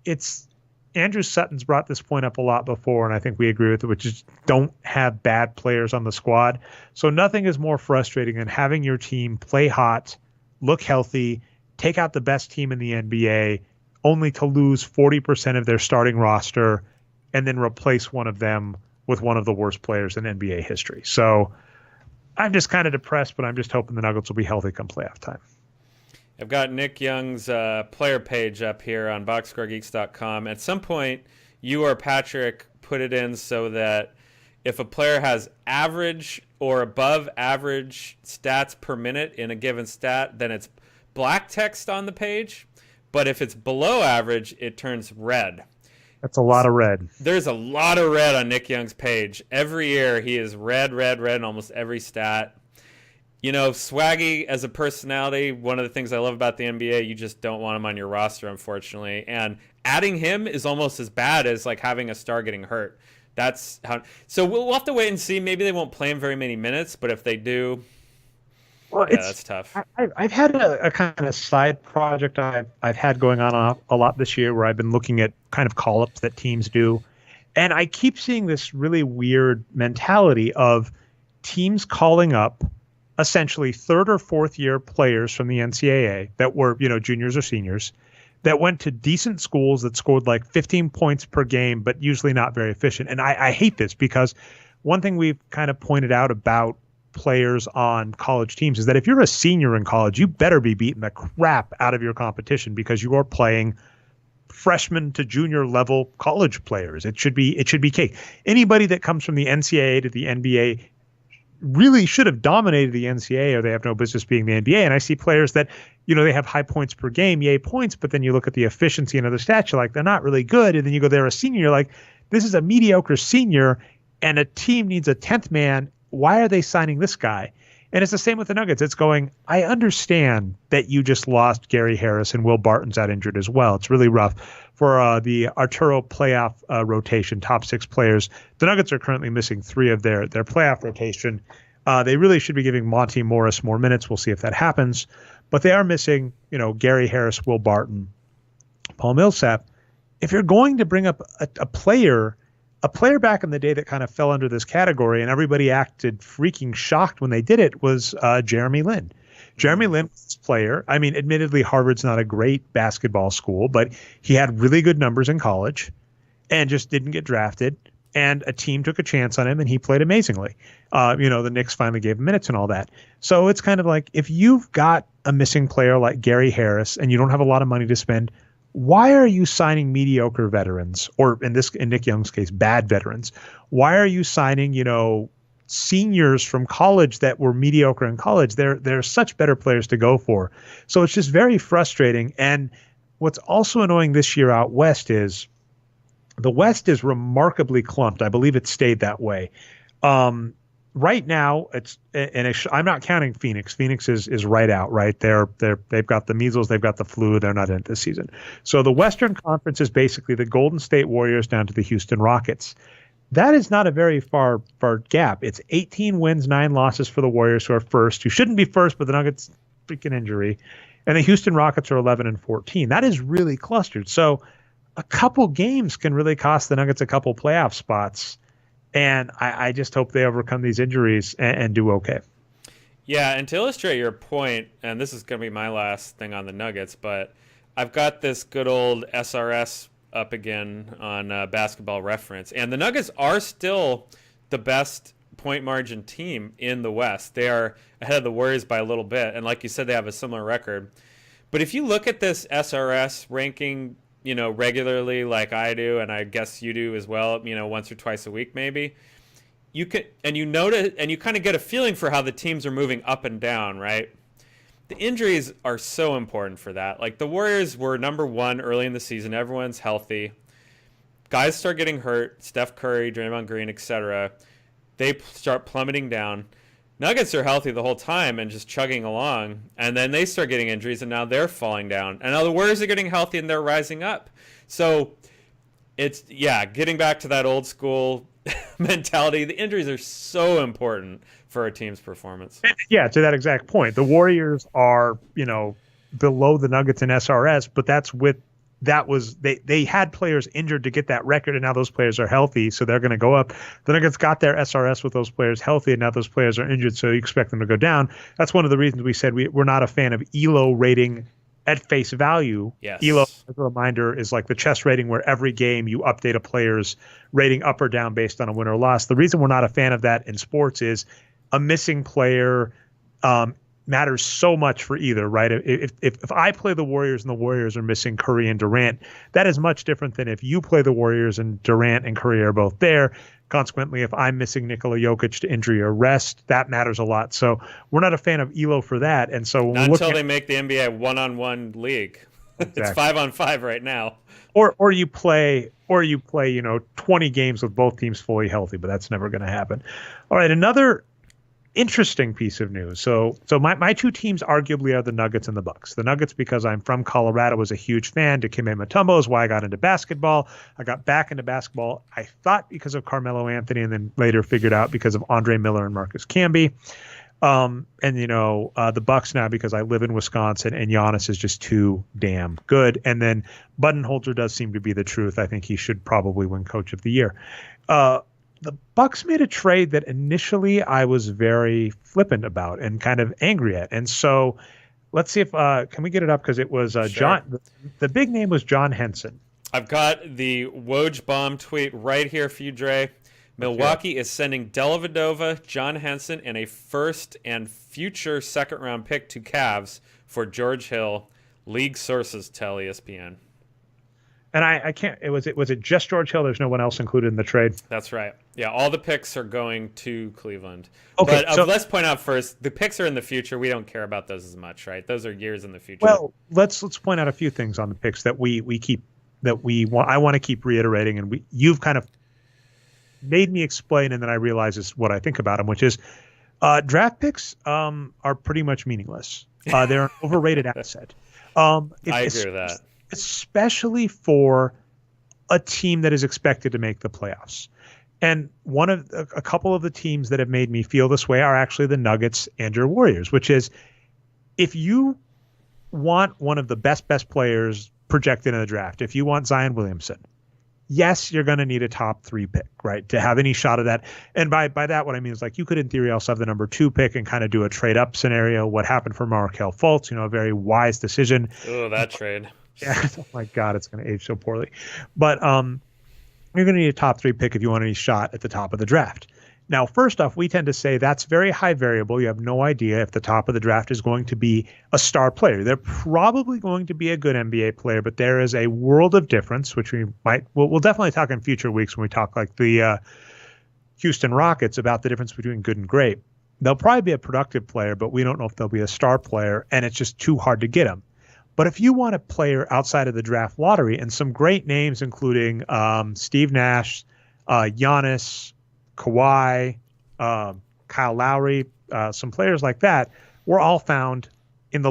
it's Andrew Sutton's brought this point up a lot before, and I think we agree with it, which is don't have bad players on the squad. So nothing is more frustrating than having your team play hot, look healthy, take out the best team in the NBA, only to lose 40% of their starting roster and then replace one of them with one of the worst players in NBA history. So I'm just kind of depressed, but I'm just hoping the Nuggets will be healthy come playoff time. I've got Nick Young's player page up here on boxscoregeeks.com. At some point, you or Patrick put it in so that if a player has average or above average stats per minute in a given stat, then it's black text on the page. But if it's below average, it turns red. That's a lot of red. There's a lot of red on Nick Young's page. Every year, he is red in almost every stat. You know, Swaggy as a personality, one of the things I love about the NBA, you just don't want him on your roster, unfortunately. And adding him is almost as bad as like having a star getting hurt. That's how. So we'll have to wait and see. Maybe they won't play him very many minutes, but if they do, well, yeah, that's tough. I've had a kind of side project I've had going on a lot this year where I've been looking at kind of call-ups that teams do. And I keep seeing this really weird mentality of teams calling up essentially third or fourth year players from the NCAA that were, juniors or seniors that went to decent schools that scored like 15 points per game, but usually not very efficient. And I hate this because one thing we've kind of pointed out about players on college teams is that if you're a senior in college, you better be beating the crap out of your competition because you are playing freshman to junior level college players. It should be cake. Anybody that comes from the NCAA to the NBA really should have dominated the NCAA or they have no business being the NBA. And I see players that, they have high points per game, yay points, but then you look at the efficiency and other stats, you're like, they're not really good. And then you go, they're a senior, you're like, this is a mediocre senior and a team needs a 10th man. Why are they signing this guy? And it's the same with the Nuggets. It's going, I understand that you just lost Gary Harris and Will Barton's out injured as well. It's really rough for the Arturo playoff rotation, top 6 players. The Nuggets are currently missing 3 of their playoff rotation. They really should be giving Monty Morris more minutes. We'll see if that happens. But they are missing, Gary Harris, Will Barton, Paul Millsap. If you're going to bring up a player back in the day that kind of fell under this category and everybody acted freaking shocked when they did it was Jeremy Lin. Jeremy Lin was this player. I mean, admittedly, Harvard's not a great basketball school, but he had really good numbers in college and just didn't get drafted. And a team took a chance on him and he played amazingly. The Knicks finally gave him minutes and all that. So it's kind of like, if you've got a missing player like Gary Harris and you don't have a lot of money to spend, why are you signing mediocre veterans, or in Nick Young's case, bad veterans? Why are you signing, seniors from college that were mediocre in college? They're such better players to go for. So it's just very frustrating. And what's also annoying this year out west is the West is remarkably clumped. I believe it stayed that way. Right now, I'm not counting Phoenix. Phoenix is right out, right? They've got the measles, they've got the flu. They're not in it this season. So the Western Conference is basically the Golden State Warriors down to the Houston Rockets. That is not a very far gap. It's 18 wins, 9 losses for the Warriors, who are first, who shouldn't be first, but the Nuggets freaking injury, and the Houston Rockets are 11 and 14. That is really clustered. So a couple games can really cost the Nuggets a couple playoff spots. And I just hope they overcome these injuries and do okay. Yeah, and to illustrate your point, and this is going to be my last thing on the Nuggets, but I've got this good old SRS up again on Basketball Reference. And the Nuggets are still the best point margin team in the West. They are ahead of the Warriors by a little bit. And like you said, they have a similar record. But if you look at this SRS ranking, regularly like I do, and I guess you do as well, once or twice a week maybe, you notice and you kind of get a feeling for how the teams are moving up and down, right? The injuries are so important for that. Like the Warriors were number 1 early in the season. Everyone's healthy. Guys start getting hurt. Steph Curry, Draymond Green, etc. They start plummeting down. Nuggets are healthy the whole time and just chugging along, and then they start getting injuries, and now they're falling down. And now the Warriors are getting healthy, and they're rising up. So it's, getting back to that old school mentality. The injuries are so important for a team's performance. Yeah, to that exact point. The Warriors are, below the Nuggets in SRS, but they had players injured to get that record, and now those players are healthy, so they're going to go up. The Nuggets got their SRS with those players healthy, and now those players are injured, so you expect them to go down. That's one of the reasons we said we're not a fan of ELO rating at face value. Yes. ELO, as a reminder, is like the chess rating where every game you update a player's rating up or down based on a win or loss. The reason we're not a fan of that in sports is a missing player matters so much for either, right? If I play the Warriors and the Warriors are missing Curry and Durant, that is much different than if you play the Warriors and Durant and Curry are both there. Consequently, if I'm missing Nikola Jokic to injury or rest, that matters a lot. So we're not a fan of ELO for that. And so not until they make the NBA a one-on-one league. Exactly. It's 5-on-5 right now. Or you play 20 games with both teams fully healthy, but that's never going to happen. All right, another interesting piece of news. So my 2 teams arguably are the Nuggets and the Bucks. The Nuggets, because I'm from Colorado, was a huge fan. Dikembe Mutombo is why I got into basketball. I got back into basketball, I thought, because of Carmelo Anthony, and then later figured out because of Andre Miller and Marcus Camby. The Bucks now because I live in Wisconsin and Giannis is just too damn good. And then Budenholzer does seem to be the truth. I think he should probably win Coach of the Year. The Bucks made a trade that initially I was very flippant about and kind of angry at. And so let's see if can we get it up, because it was Sure. John. The big name was John Henson. I've got the Woj bomb tweet right here for you, Dre. Milwaukee is sending Dellavedova, John Henson, and a first and future second-round pick to Cavs for George Hill. League sources tell ESPN. And I can't. Was it just George Hill? There's no one else included in the trade. That's right. Yeah, all the picks are going to Cleveland. Okay, but so let's point out first, the picks are in the future. We don't care about those as much, right? Those are years in the future. Well, let's point out a few things on the picks that I want to keep reiterating, and you've kind of made me explain, and then I realize is what I think about them, which is Draft picks are pretty much meaningless. They're an overrated asset. I agree with that. Especially for a team that is expected to make the playoffs. And a couple of the teams that have made me feel this way are actually the Nuggets and your Warriors, which is if you want one of the best players projected in the draft, if you want Zion Williamson, yes, you're going to need a top 3 pick, right, to have any shot of that. And by that, what I mean is like you could, in theory, also have the number 2 pick and kind of do a trade up scenario. What happened for Markelle Fultz, a very wise decision. Oh, that trade. Yeah, oh my God, it's going to age so poorly. But you're going to need a top 3 pick if you want any shot at the top of the draft. Now, first off, we tend to say that's very high variable. You have no idea if the top of the draft is going to be a star player. They're probably going to be a good NBA player, but there is a world of difference, which we'll definitely talk in future weeks when we talk like the Houston Rockets about the difference between good and great. They'll probably be a productive player, but we don't know if they'll be a star player, and it's just too hard to get them. But if you want a player outside of the draft lottery, and some great names, including Steve Nash, Giannis, Kawhi, Kyle Lowry, some players like that, were all found in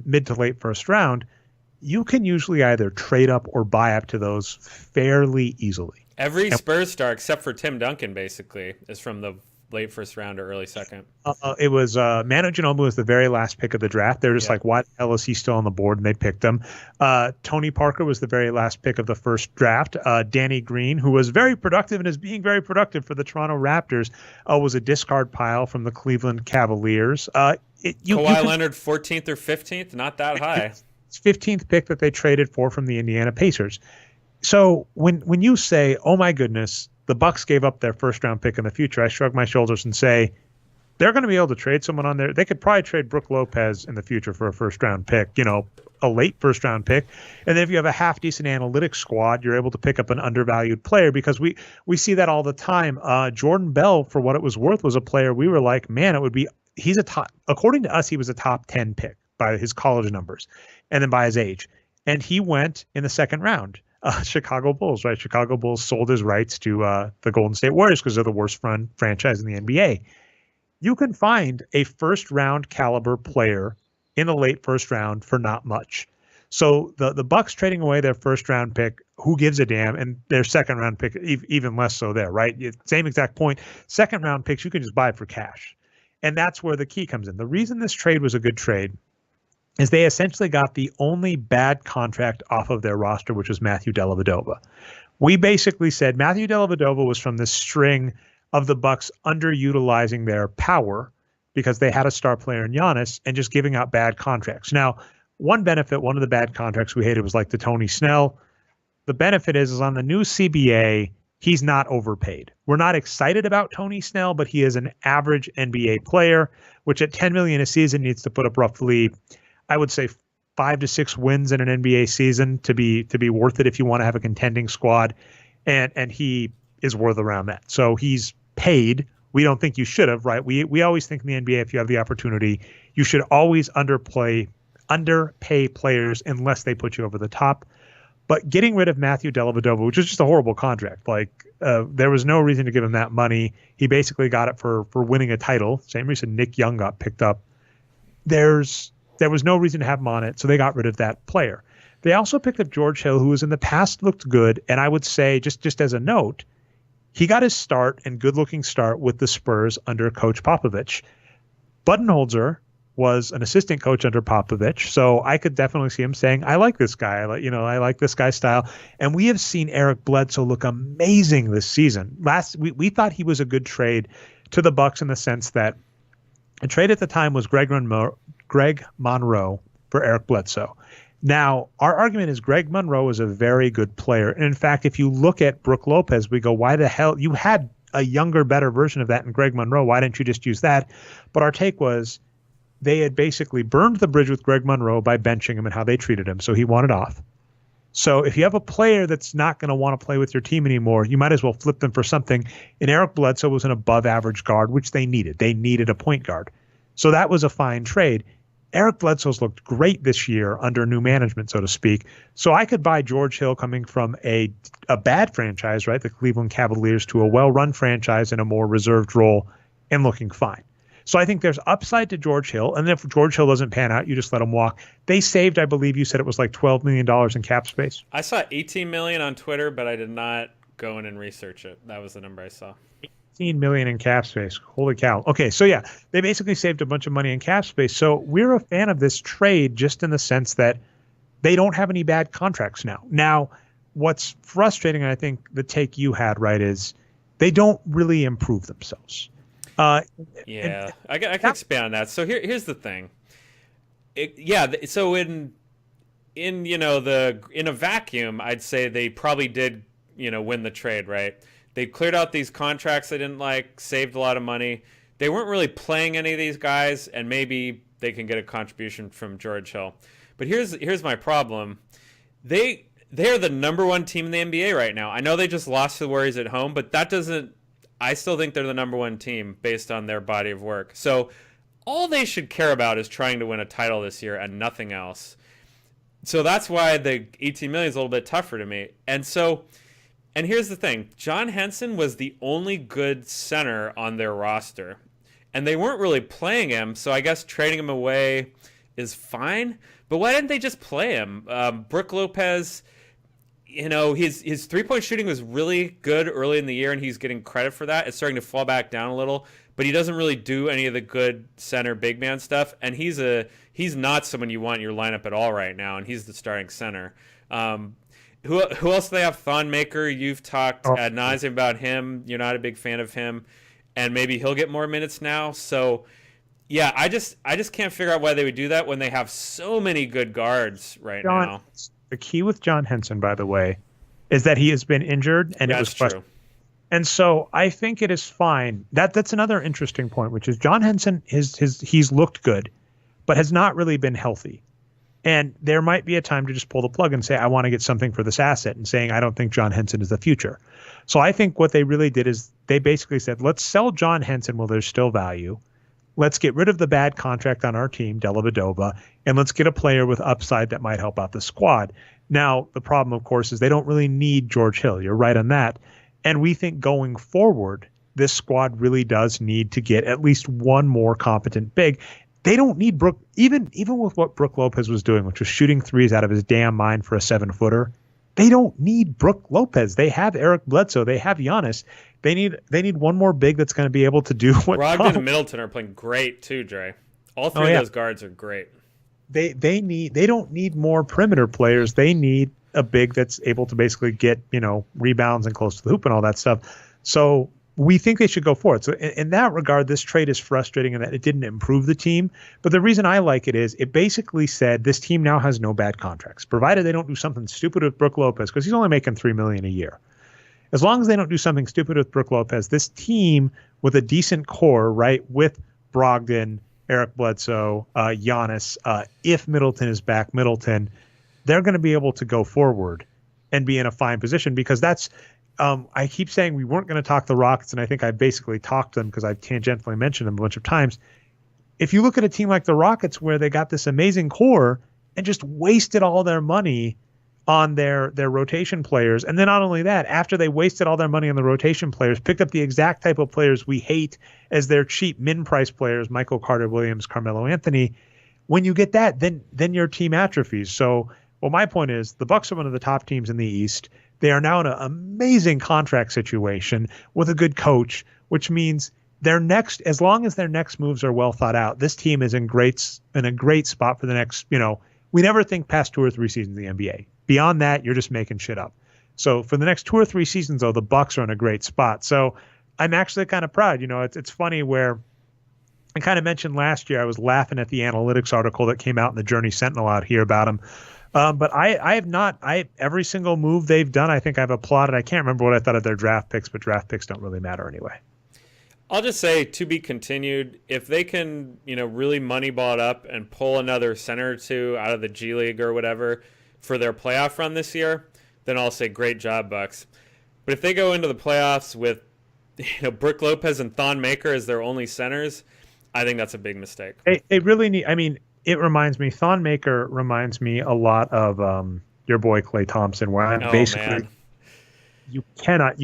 mid to late first round. You can usually either trade up or buy up to those fairly easily. Every Spurs star except for Tim Duncan, basically, is from the late first round or early second. It was Manu Ginobili was the very last pick of the draft. They're just like, why the hell is he still on the board? And they picked him. Tony Parker was the very last pick of the first draft. Danny Green, who was very productive and is being very productive for the Toronto Raptors, was a discard pile from the Cleveland Cavaliers. Kawhi Leonard, 14th or 15th, not that high. It's 15th pick that they traded from the Indiana Pacers. So when you say, oh my goodness, the Bucks gave up their first round pick in the future, I shrug my shoulders and say they're going to be able to trade someone on there. They could probably trade Brook Lopez in the future for a first round pick, a late first round pick. And then if you have a half decent analytics squad, you're able to pick up an undervalued player because we see that all the time. Jordan Bell, for what it was worth, was a player we were like, man, he's a top, according to us, he was a top 10 pick by his college numbers and then by his age. And he went in the second round. Chicago Bulls, right? Chicago Bulls sold his rights to the Golden State Warriors because they're the worst run franchise in the NBA. You can find a first round caliber player in the late first round for not much. So the Bucks trading away their first round pick, who gives a damn? And their second round pick, even less so there, right? Same exact point. Second round picks, you can just buy for cash. And that's where the key comes in. The reason this trade was a good trade is they essentially got the only bad contract off of their roster, which was Matthew Dellavedova. We basically said Matthew Dellavedova was from this string of the Bucks underutilizing their power because they had a star player in Giannis and just giving out bad contracts. Now, one of the bad contracts we hated was like the Tony Snell. The benefit is on the new CBA, he's not overpaid. We're not excited about Tony Snell, but he is an average NBA player, which at $10 million a season needs to put up roughly, I would say, 5 to 6 wins in an NBA season to be worth it if you want to have a contending squad, and he is worth around that. So he's paid. We don't think you should have, right? We always think in the NBA, if you have the opportunity, you should always underpay players unless they put you over the top. But getting rid of Matthew Dellavedova, which is just a horrible contract, there was no reason to give him that money. He basically got it for winning a title. Same reason Nick Young got picked up. There was no reason to have him on it, so they got rid of that player. They also picked up George Hill, who was in the past looked good, and I would say, just as a note, he got his start and good-looking start with the Spurs under Coach Popovich. Budenholzer was an assistant coach under Popovich, so I could definitely see him saying, I like this guy. I like this guy's style. And we have seen Eric Bledsoe look amazing this season. We thought he was a good trade to the Bucks in the sense that the trade at the time was Greg Monroe for Eric Bledsoe. Now, our argument is Greg Monroe is a very good player. And in fact, if you look at Brook Lopez, we go, why the hell? You had a younger, better version of that in Greg Monroe. Why didn't you just use that? But our take was they had basically burned the bridge with Greg Monroe by benching him and how they treated him. So he wanted off. So if you have a player that's not going to want to play with your team anymore, you might as well flip them for something. And Eric Bledsoe was an above average guard, which they needed. They needed a point guard. So that was a fine trade. Eric Bledsoe's looked great this year under new management, so to speak. So I could buy George Hill coming from a bad franchise, right, the Cleveland Cavaliers, to a well-run franchise in a more reserved role and looking fine. So I think there's upside to George Hill. And if George Hill doesn't pan out, you just let him walk. They saved, I believe you said it was like $12 million in cap space. I saw 18 million on Twitter, but I did not go in and research it. That was the number I saw. 18 million in cap space. Holy cow. Okay, so yeah, they basically saved a bunch of money in cap space. So we're a fan of this trade just in the sense that they don't have any bad contracts now. Now, what's frustrating, and I think the take you had, right, is they don't really improve themselves. I can expand on that. So here's the thing. So in a vacuum, I'd say they probably did, win the trade, right? They cleared out these contracts they didn't like, saved a lot of money. They weren't really playing any of these guys, and maybe they can get a contribution from George Hill. But here's my problem. They're the number one team in the NBA right now. I know they just lost to the Warriors at home, but that doesn't. I still think they're the number one team based on their body of work. So all they should care about is trying to win a title this year and nothing else. So that's why the 18 million is a little bit tougher to me. And here's the thing. John Henson was the only good center on their roster. And they weren't really playing him, so I guess trading him away is fine. But why didn't they just play him? Brook Lopez, his three-point shooting was really good early in the year, and he's getting credit for that. It's starting to fall back down a little, but he doesn't really do any of the good center big man stuff, and he's not someone you want in your lineup at all right now, and he's the starting center. Who else do they have? Thon Maker, you've talked ad nauseum about him. You're not a big fan of him, and maybe he'll get more minutes now. So, yeah, I just can't figure out why they would do that when they have so many good guards now. The key with John Henson, by the way, is that he has been injured, and that's true. And so I think it is fine. That's another interesting point, which is John Henson, he's looked good, but has not really been healthy. And there might be a time to just pull the plug and say, I want to get something for this asset, and saying, I don't think John Henson is the future. So I think what they really did is they basically said, let's sell John Henson while there's still value. Let's get rid of the bad contract on our team, Dellavedova, and let's get a player with upside that might help out the squad. Now, the problem, of course, is they don't really need George Hill. You're right on that. And we think going forward, this squad really does need to get at least one more competent big. They don't need Brook, even with what Brook Lopez was doing, which was shooting threes out of his damn mind for a 7-footer. They don't need Brook Lopez. They have Eric Bledsoe. They have Giannis. They need one more big that's going to be able to do what Brogdon and Middleton are playing great too, Dre. All three of those guards are great. They don't need more perimeter players. They need a big that's able to basically get, rebounds and close to the hoop and all that stuff. So we think they should go for it. So in that regard, this trade is frustrating in that it didn't improve the team. But the reason I like it is it basically said this team now has no bad contracts, provided they don't do something stupid with Brook Lopez, because he's only making $3 million a year. As long as they don't do something stupid with Brook Lopez, this team with a decent core, right, with Brogdon, Eric Bledsoe, Giannis, if Middleton is back, they're going to be able to go forward and be in a fine position, because that's I keep saying we weren't going to talk the Rockets, and I think I basically talked them because I've tangentially mentioned them a bunch of times. If you look at a team like the Rockets, where they got this amazing core and just wasted all their money on their rotation players, and then not only that, after they wasted all their money on the rotation players, picked up the exact type of players we hate as their cheap min-price players, Michael Carter-Williams, Carmelo Anthony. When you get that, then your team atrophies. So, well, my point is the Bucks are one of the top teams in the East. They are now in an amazing contract situation with a good coach, which means as long as their next moves are well thought out, this team is in a great spot for the next, we never think past 2 or 3 seasons in the NBA. Beyond that, you're just making shit up. So for the next 2 or 3 seasons, though, the Bucks are in a great spot. So I'm actually kind of proud. It's funny where I kind of mentioned last year, I was laughing at the analytics article that came out in the Journey Sentinel out here about them. But I have not. Every single move they've done, I think I've applauded. I can't remember what I thought of their draft picks, but draft picks don't really matter anyway. I'll just say, to be continued. If they can, really moneyball it up and pull another center or two out of the G League or whatever for their playoff run this year, then I'll say great job, Bucks. But if they go into the playoffs with, Brook Lopez and Thon Maker as their only centers, I think that's a big mistake. They really need. I mean, it reminds me. Thon Maker reminds me a lot of your boy Klay Thompson, where I'm basically. Man. You cannot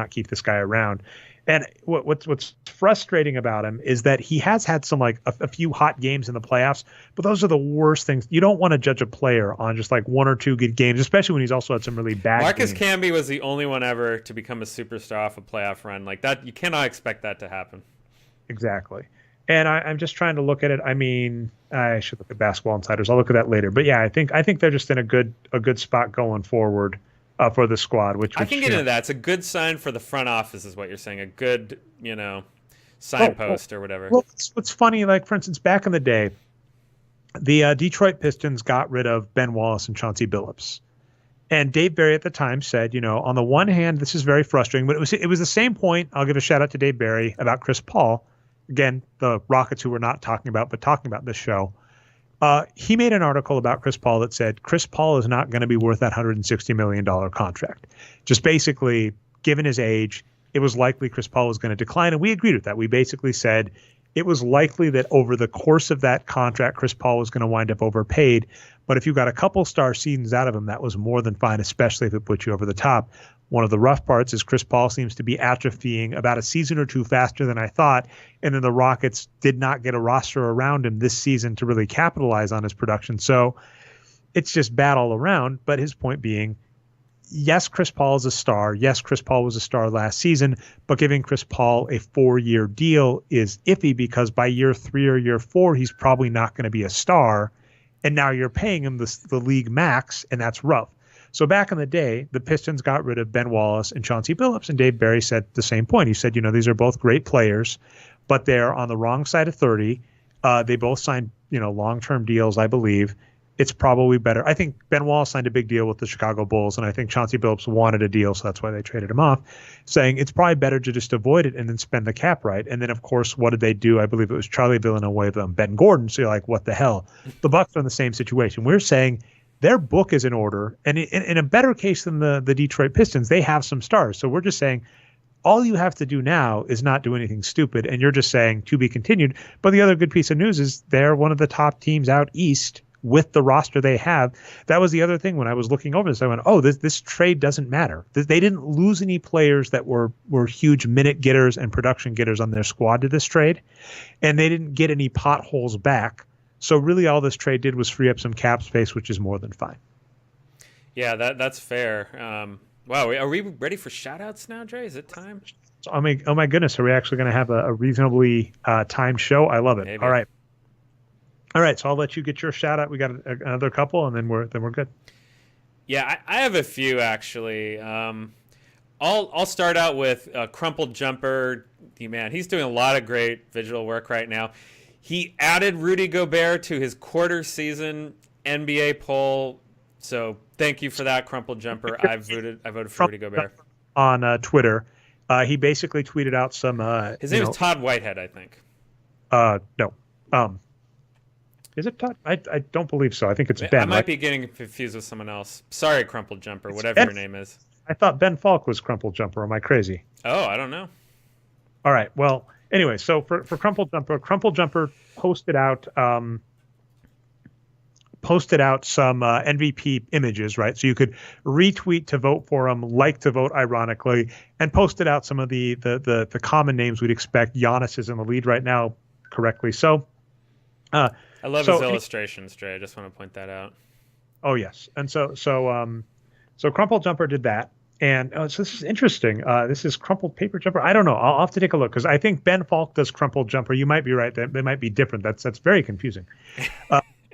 keep this guy around. And what's frustrating about him is that he has had some like a few hot games in the playoffs, but those are the worst things. You don't want to judge a player on just like one or two good games, especially when he's also had some really bad Marcus games. Camby was the only one ever to become a superstar off a playoff run. Like that, you cannot expect that to happen. Exactly. And I'm just trying to look at it. I mean, I should look at Basketball Insiders. I'll look at that later. But yeah, I think they're just in a good spot going forward for the squad. Which I can get into that. It's a good sign for the front office, is what you're saying. A good, signpost or whatever. Well, what's funny, like for instance, back in the day, the Detroit Pistons got rid of Ben Wallace and Chauncey Billups. And Dave Barry at the time said, on the one hand, this is very frustrating, but it was the same point. I'll give a shout out to Dave Barry about Chris Paul. Again, the Rockets who we're not talking about, but talking about this show. He made an article about Chris Paul that said Chris Paul is not going to be worth that $160 million contract. Just basically, given his age, it was likely Chris Paul was going to decline. And we agreed with that. We basically said it was likely that over the course of that contract, Chris Paul was going to wind up overpaid. But if you got a couple star seasons out of him, that was more than fine, especially if it put you over the top. One of the rough parts is Chris Paul seems to be atrophying about a season or two faster than I thought. And then the Rockets did not get a roster around him this season to really capitalize on his production. So it's just bad all around. But his point being, yes, Chris Paul is a star. Yes, Chris Paul was a star last season. But giving Chris Paul a 4-year deal is iffy because by year 3 or year 4, he's probably not going to be a star. And now you're paying him the league max, and that's rough. So back in the day, the Pistons got rid of Ben Wallace and Chauncey Billups, and Dave Barry said the same point. He said, these are both great players, but they're on the wrong side of 30. They both signed, long-term deals, I believe. It's probably better. I think Ben Wallace signed a big deal with the Chicago Bulls, and I think Chauncey Billups wanted a deal, so that's why they traded him off, saying it's probably better to just avoid it and then spend the cap right. And then, of course, what did they do? I believe it was Charlie Villanueva and Ben Gordon. So you're like, what the hell? The Bucks are in the same situation. We're saying their book is in order, and in a better case than the Detroit Pistons, they have some stars. So we're just saying all you have to do now is not do anything stupid, and you're just saying to be continued. But the other good piece of news is they're one of the top teams out east with the roster they have. That was the other thing when I was looking over this. I went, oh, this trade doesn't matter. They didn't lose any players that were huge minute getters and production getters on their squad to this trade, and they didn't get any potholes back. So really all this trade did was free up some cap space, which is more than fine. Yeah, that's fair. Wow, are we ready for shout-outs now, Dre? Is it time? Oh my goodness, are we actually going to have a reasonably timed show? I love it. Maybe. All right, so I'll let you get your shout-out. We got another couple, and then we're good. Yeah, I have a few, actually. I'll start out with Crumpled Jumper. Man, he's doing a lot of great visual work right now. He added Rudy Gobert to his quarter season NBA poll. So thank you for that, Crumpled Jumper. I voted for Rudy Gobert. On Twitter, he basically tweeted out some. His name is Todd Whitehead, I think. No. Is it Todd? I don't believe so. I think it's Ben. I might be getting confused with someone else. Sorry, Crumpled Jumper, whatever your name is. I thought Ben Falk was Crumpled Jumper. Am I crazy? Oh, I don't know. All right. Well. Anyway, so for Crumpled Jumper posted out some MVP images, right? So you could retweet to vote for him, like to vote ironically, and posted out some of the common names we'd expect. Giannis is in the lead right now, correctly. So I love his illustrations, Dre. I just want to point that out. Oh yes, and so Crumpled Jumper did that. And so this is interesting. This is Crumpled Paper Jumper. I don't know. I'll have to take a look because I think Ben Falk does Crumpled Jumper. You might be right. They might be different. That's very confusing.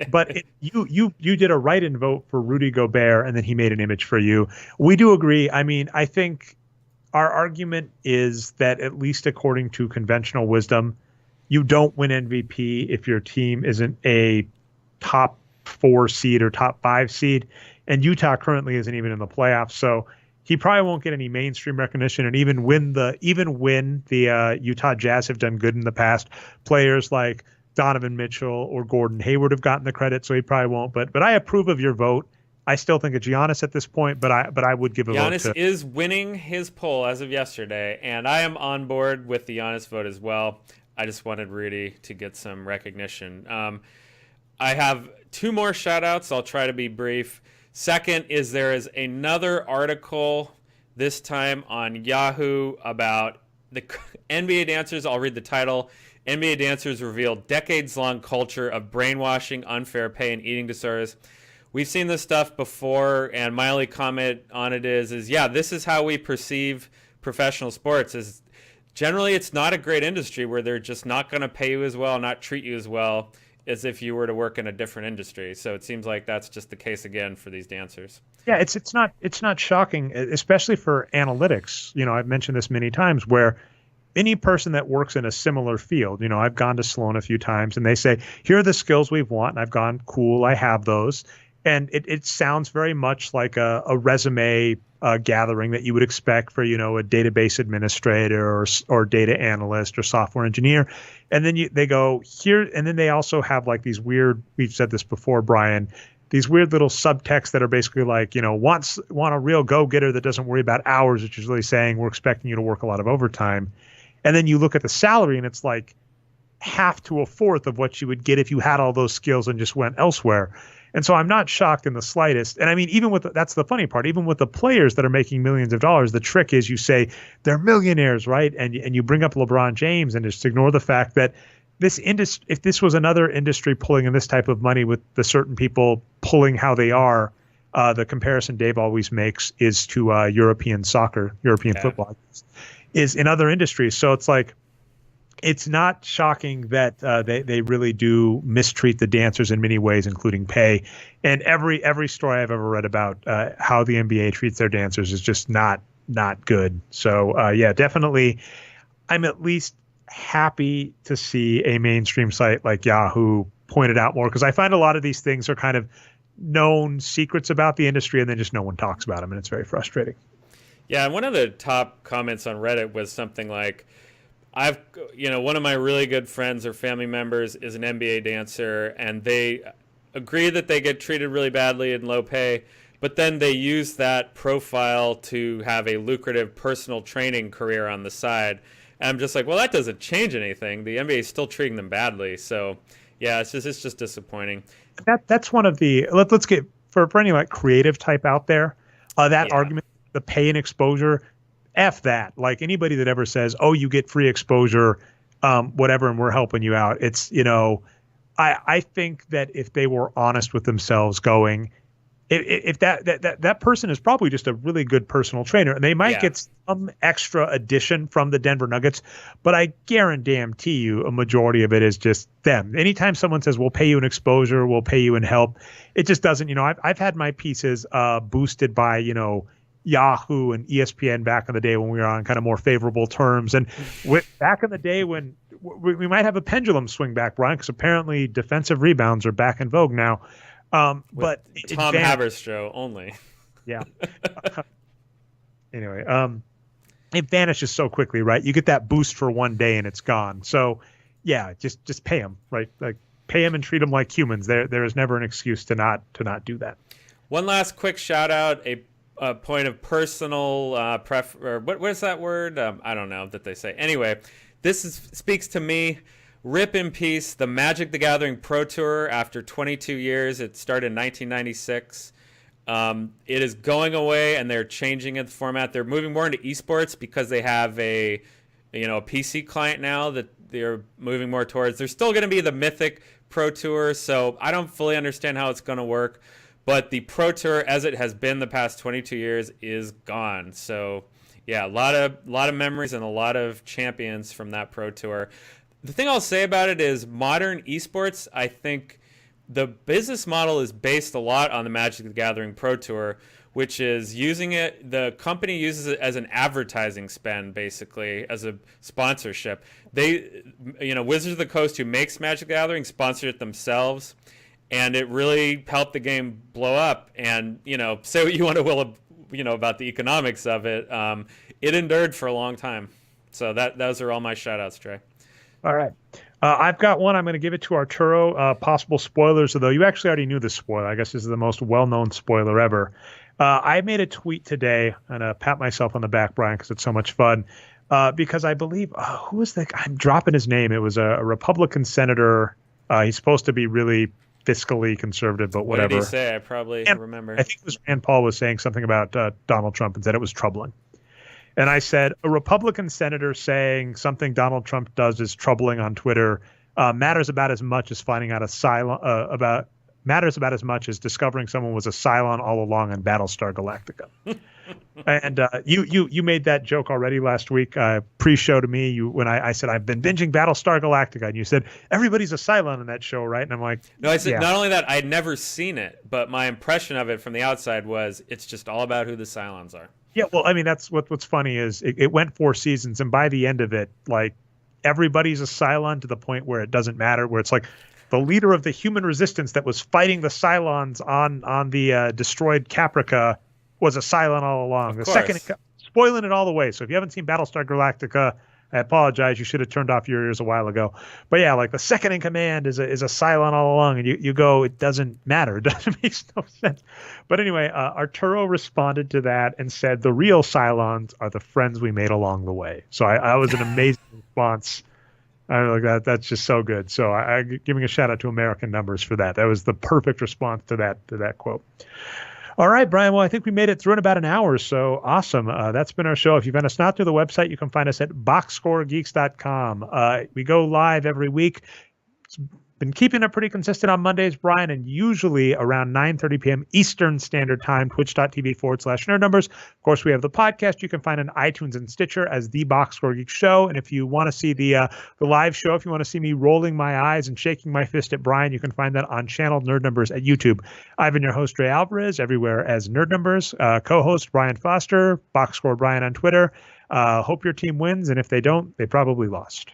But you did a write-in vote for Rudy Gobert, and then he made an image for you. We do agree. I mean, I think our argument is that at least according to conventional wisdom, you don't win MVP if your team isn't a top 4 seed or top 5 seed, and Utah currently isn't even in the playoffs. So he probably won't get any mainstream recognition, and even when the Utah Jazz have done good in the past, players like Donovan Mitchell or Gordon Hayward have gotten the credit, so he probably won't. But I approve of your vote. I still think it's Giannis at this point, but I would give a vote to Giannis is winning his poll as of yesterday, and I am on board with the Giannis vote as well. I just wanted Rudy to get some recognition. I have 2 more shout-outs. I'll try to be brief. Second is there is another article, this time on Yahoo, about the NBA dancers, I'll read the title. NBA dancers reveal decades-long culture of brainwashing, unfair pay, and eating disorders. We've seen this stuff before, and my only comment on it is yeah, this is how we perceive professional sports. Is generally it's not a great industry where they're just not going to pay you as well, not treat you as well as if you were to work in a different industry. So it seems like that's just the case again for these dancers. Yeah, it's not shocking, especially for analytics. I've mentioned this many times where any person that works in a similar field, I've gone to Sloan a few times and they say, here are the skills we want. And I've gone, cool, I have those. And it sounds very much like a resume gathering that you would expect for, a database administrator or data analyst or software engineer. And then they go here. And then they also have like these weird, we've said this before, Brian, these weird little subtexts that are basically like, want a real go-getter that doesn't worry about hours, which is really saying we're expecting you to work a lot of overtime. And then you look at the salary and it's like half to a fourth of what you would get if you had all those skills and just went elsewhere. And so I'm not shocked in the slightest. And I mean, that's the funny part, even with the players that are making millions of dollars, the trick is you say they're millionaires, right? And you bring up LeBron James and just ignore the fact that this industry, if this was another industry pulling in this type of money with the certain people pulling how they are, the comparison Dave always makes is to European soccer, European football, is in other industries. So it's like, it's not shocking that they really do mistreat the dancers in many ways, including pay. And every story I've ever read about how the NBA treats their dancers is just not good. So yeah, definitely, I'm at least happy to see a mainstream site like Yahoo point it out more, because I find a lot of these things are kind of known secrets about the industry and then just no one talks about them, and it's very frustrating. Yeah, and one of the top comments on Reddit was something like, one of my really good friends or family members is an NBA dancer, and they agree that they get treated really badly and low pay, but then they use that profile to have a lucrative personal training career on the side. And I'm just like, well, that doesn't change anything. The NBA is still treating them badly. So yeah, it's just disappointing. That's one of the, let's get, for any like creative type out there, argument, the pay and exposure, F that. Like anybody that ever says, oh, you get free exposure, whatever, and we're helping you out. It's, I think that if they were honest with themselves going, if that person is probably just a really good personal trainer, and they might get some extra addition from the Denver Nuggets, but I guarantee you a majority of it is just them. Anytime someone says, we'll pay you in exposure, we'll pay you in help, it just doesn't, I've had my pieces boosted by, Yahoo and ESPN back in the day when we were on kind of more favorable terms. And back in the day when we might have a pendulum swing back, Brian, because apparently defensive rebounds are back in vogue now. But Tom Haberstroh only. Yeah. Anyway, it vanishes so quickly, right? You get that boost for one day and it's gone. So yeah, just pay them, right? Like pay them and treat them like humans. There is never an excuse to not do that. One last quick shout out, a point of personal what is that word? I don't know that they say. Anyway, speaks to me. Rip in peace, the Magic the Gathering Pro Tour after 22 years. It started in 1996. It is going away, and they're changing the format. They're moving more into esports because they have a PC client now that they're moving more towards. There's still going to be the Mythic Pro Tour, so I don't fully understand how it's going to work. But the Pro Tour, as it has been the past 22 years, is gone. So, yeah, a lot of memories and a lot of champions from that Pro Tour. The thing I'll say about it is modern esports, I think the business model is based a lot on the Magic the Gathering Pro Tour, which is the company uses it as an advertising spend, basically, as a sponsorship. Wizards of the Coast, who makes Magic the Gathering, sponsored it themselves. And it really helped the game blow up. And, say what you want to about the economics of it. It endured for a long time. So those are all my shout outs, Trey. All right. I've got one. I'm going to give it to Arturo. Possible spoilers, although you actually already knew the spoiler. I guess this is the most well-known spoiler ever. I made a tweet today, and pat myself on the back, Brian, because it's so much fun. Because I believe, who was that guy? I'm dropping his name. It was a Republican senator. He's supposed to be really fiscally conservative, but whatever. What did he say? I probably remember. I think it was Rand Paul was saying something about Donald Trump and said it was troubling. And I said, a Republican senator saying something Donald Trump does is troubling on Twitter matters about as much as finding out matters about as much as discovering someone was a Cylon all along in Battlestar Galactica. And you made that joke already last week, pre-show to me. When I said I've been binging Battlestar Galactica, and you said everybody's a Cylon in that show, right? And I'm like, no, I said yeah. Not only that, I'd never seen it, but my impression of it from the outside was it's just all about who the Cylons are. Yeah, well, I mean, that's what's funny is it went 4 seasons, and by the end of it, like everybody's a Cylon to the point where it doesn't matter. Where it's like the leader of the human resistance that was fighting the Cylons on the destroyed Caprica was a Cylon all along. Of The course. second, spoiling it all the way. So if you haven't seen Battlestar Galactica, I apologize. You should have turned off your ears a while ago. But yeah, like the second in command is a Cylon all along, and you go, it doesn't matter. It doesn't make no sense. But anyway, Arturo responded to that and said the real Cylons are the friends we made along the way. So I was an amazing response. I like that. That's just so good. So I giving a shout out to American Numbers for that. That was the perfect response to that quote. All right, Brian. Well, I think we made it through in about an hour. So awesome. That's been our show. If you've been us not through the website, you can find us at boxscoregeeks.com. We go live every week. It's been keeping it pretty consistent on Mondays, Brian, and usually around 9:30 p.m. Eastern Standard Time, twitch.tv/nerd numbers. Of course, we have the podcast you can find on iTunes and Stitcher as the Boxscore Geeks Show. And if you want to see the live show, if you want to see me rolling my eyes and shaking my fist at Brian, you can find that on channel Nerd Numbers at YouTube. I've been your host, Ray Alvarez, everywhere as Nerd Numbers. Co-host Brian Foster, Boxscore Brian on Twitter. Hope your team wins, and if they don't, they probably lost.